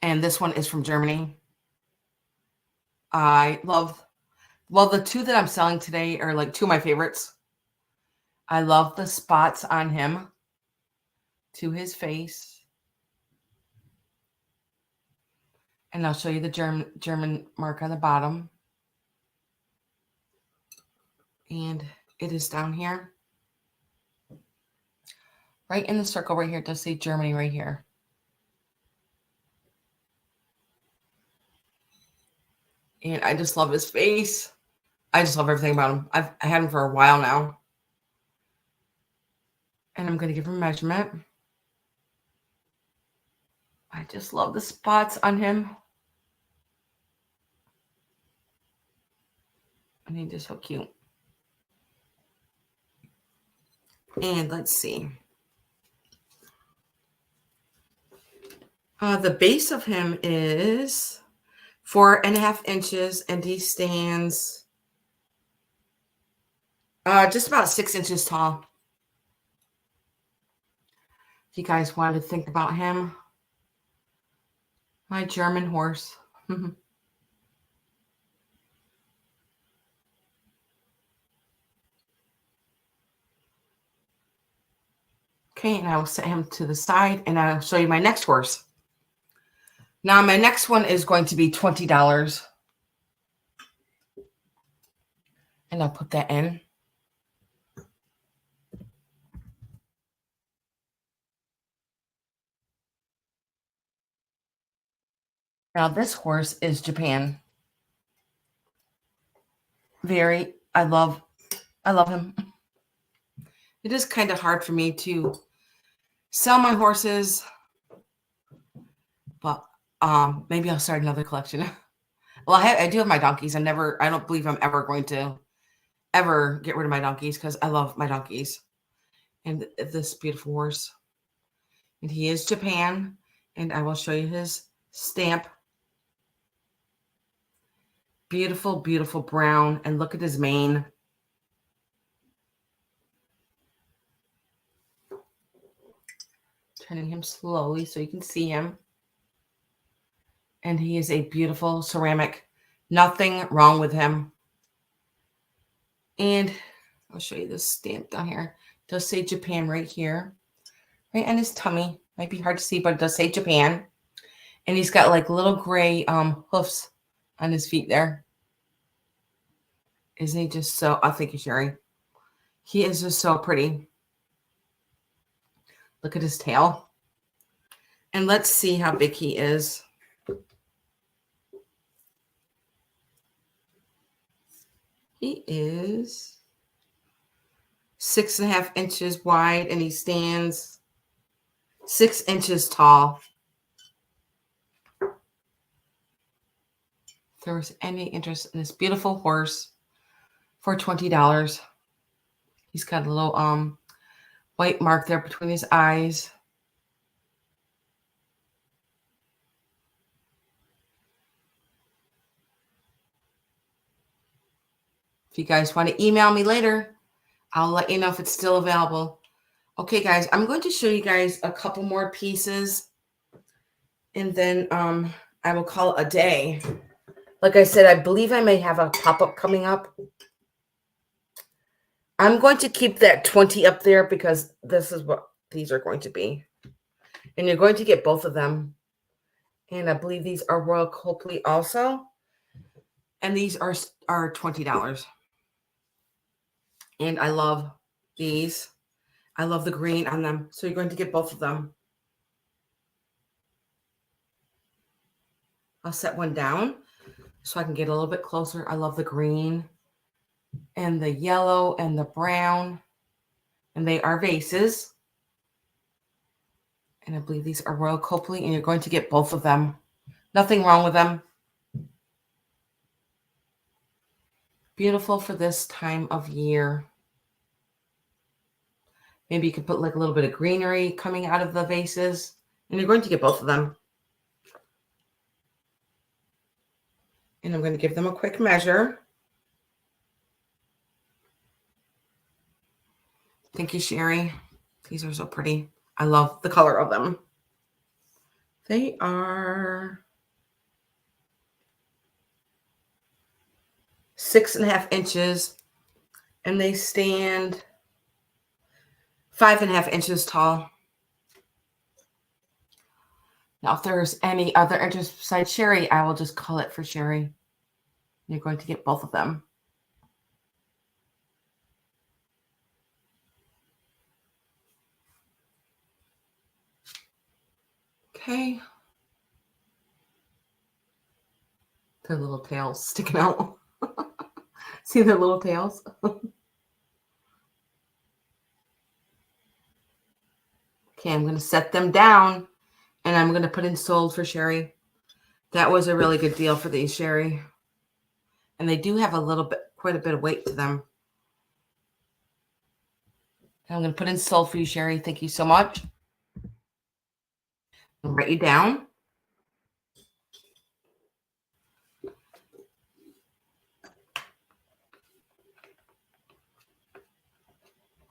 And this one is from Germany. I love, well, the 2 that I'm selling today are like 2 of my favorites. I love the spots on him to his face. And I'll show you the German mark on the bottom. And it is down here. Right in the circle right here. It does say Germany right here. And I just love his face. I just love everything about him. I had him for a while now. And I'm going to give him a measurement. I just love the spots on him. And he's just so cute. And let's see. The base of him is 4.5 inches, and he stands just about 6 inches tall. If you guys wanted to think about him, my German horse. Okay, and I will set him to the side, and I'll show you my next horse. Now, my next one is going to be $20. And I'll put that in. Now, this horse is Japan. I love him. It is kind of hard for me to sell my horses, but maybe I'll start another collection. Well, I do have my donkeys. I don't believe I'm ever going to get rid of my donkeys because I love my donkeys. And this beautiful horse. And he is Japan. And I will show you his stamp. Beautiful, beautiful brown. And look at his mane. Turning him slowly so you can see him. And he is a beautiful ceramic. Nothing wrong with him. And I'll show you this stamp down here. It does say Japan right here. Right on his tummy. Might be hard to see, but it does say Japan. And he's got like little gray hoofs on his feet there. Isn't he just so, oh, thank you, Sherry. He is just so pretty. Look at his tail. And let's see how big he is. He is 6.5 inches wide, and he stands 6 inches tall. If there was any interest in this beautiful horse for $20. He's got a little white mark there between his eyes. If you guys want to email me later, I'll let you know if it's still available. Okay, guys, I'm going to show you guys a couple more pieces, and then I will call it a day. Like I said, I believe I may have a pop-up coming up. I'm going to keep that 20 up there because this is what these are going to be. And you're going to get both of them. And I believe these are Royal Copley also. And these are $20. And I love these. I love the green on them. So you're going to get both of them. I'll set one down so I can get a little bit closer. I love the green and the yellow and the brown. And they are vases. And I believe these are Royal Copley. And you're going to get both of them. Nothing wrong with them. Beautiful for this time of year. Maybe you could put like a little bit of greenery coming out of the vases. And you're going to get both of them. And I'm going to give them a quick measure. Thank you, Sherry. These are so pretty. I love the color of them. They are 6.5 inches. And they stand 5.5 inches tall. Now, if there's any other interest besides Sherry, I will just call it for Sherry. You're going to get both of them. Okay. Their little tails sticking out. See their little tails? Okay, I'm going to set them down. And I'm going to put in sold for Sherry. That was a really good deal for these, Sherry. And they do have a little bit, quite a bit of weight to them. And I'm going to put in sold for you, Sherry. Thank you so much. I'll write you down.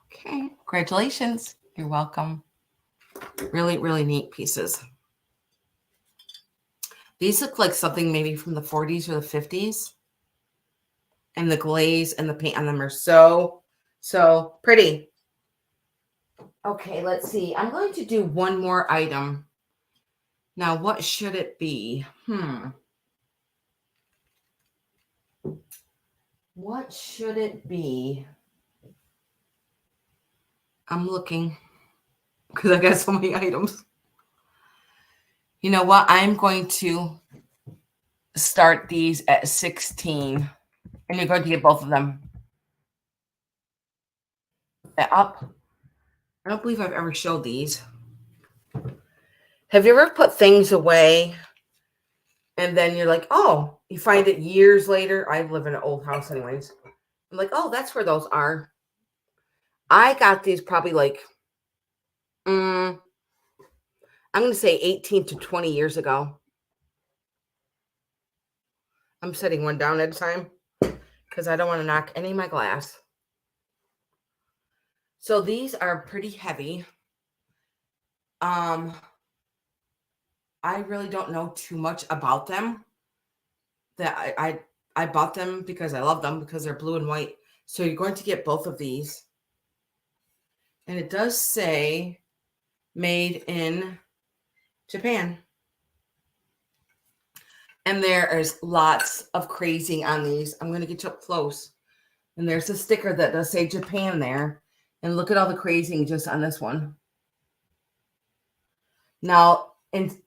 Okay, congratulations. You're welcome. Really, really neat pieces. These look like something maybe from the 40s or the 50s. And the glaze and the paint on them are so, so pretty. Okay, let's see. I'm going to do one more item. Now, what should it be? What should it be? I'm looking because I got so many items. You know what? I'm going to start these at 16. And you're going to get both of them. Up. I don't believe I've ever showed these. Have you ever put things away and then you're like, oh, you find it years later? I live in an old house anyways. I'm like, oh, that's where those are. I got these probably like, I'm going to say 18 to 20 years ago. I'm setting one down at a time because I don't want to knock any of my glass. So these are pretty heavy. I really don't know too much about them. That I bought them because I love them because they're blue and white. So you're going to get both of these. And it does say made in Japan. And there is lots of crazing on these. I'm going to get you up close. And there's a sticker that does say Japan there. And look at all the crazing just on this one. Now, and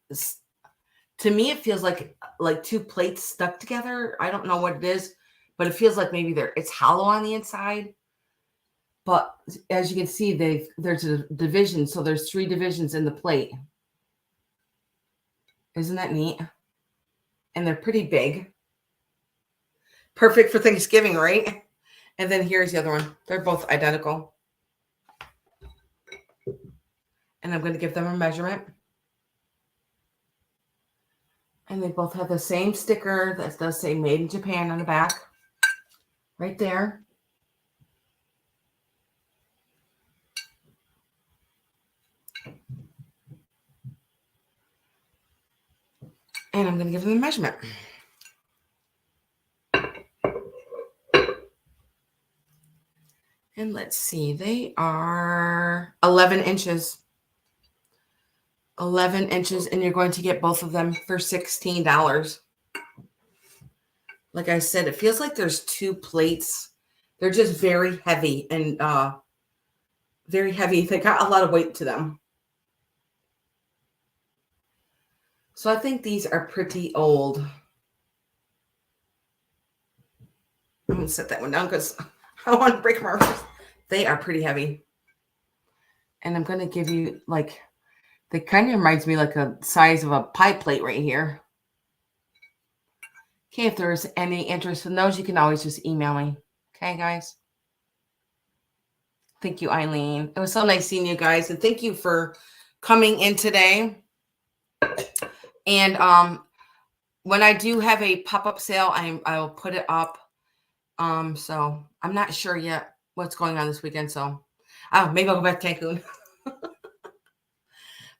to me, it feels like two plates stuck together. I don't know what it is, but it feels like maybe it's hollow on the inside. But as you can see, there's a division. So there's 3 divisions in the plate. Isn't that neat? And they're pretty big. Perfect for Thanksgiving, right? And then here's the other one. They're both identical. And I'm going to give them a measurement. And they both have the same sticker that does say made in Japan on the back. Right there. And I'm going to give them the measurement. And let's see, they are 11 inches. 11 inches, and you're going to get both of them for $16. Like I said, it feels like there's 2 plates. They're just very heavy and very heavy. They got a lot of weight to them. So I think these are pretty old. I'm going to set that one down because I don't want to break my wrist. They are pretty heavy. And I'm going to give you they kind of reminds me like a size of a pie plate right here. Okay, if there's any interest in those, you can always just email me. Okay, guys? Thank you, Eileen. It was so nice seeing you guys. And thank you for coming in today. And when I do have a pop-up sale, I will put it up. So I'm not sure yet what's going on this weekend. So maybe I'll go back to Cancun.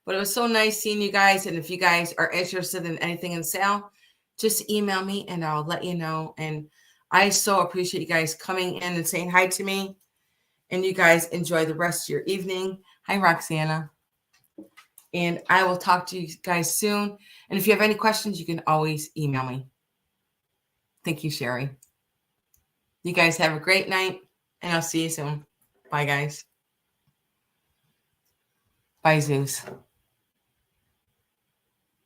But it was so nice seeing you guys. And if you guys are interested in anything in sale, just email me and I'll let you know. And I so appreciate you guys coming in and saying hi to me. And you guys enjoy the rest of your evening. Hi, Roxana. And I will talk to you guys soon. And if you have any questions, you can always email me. Thank you, Sherry. You guys have a great night, and I'll see you soon. Bye, guys. Bye, Zeus.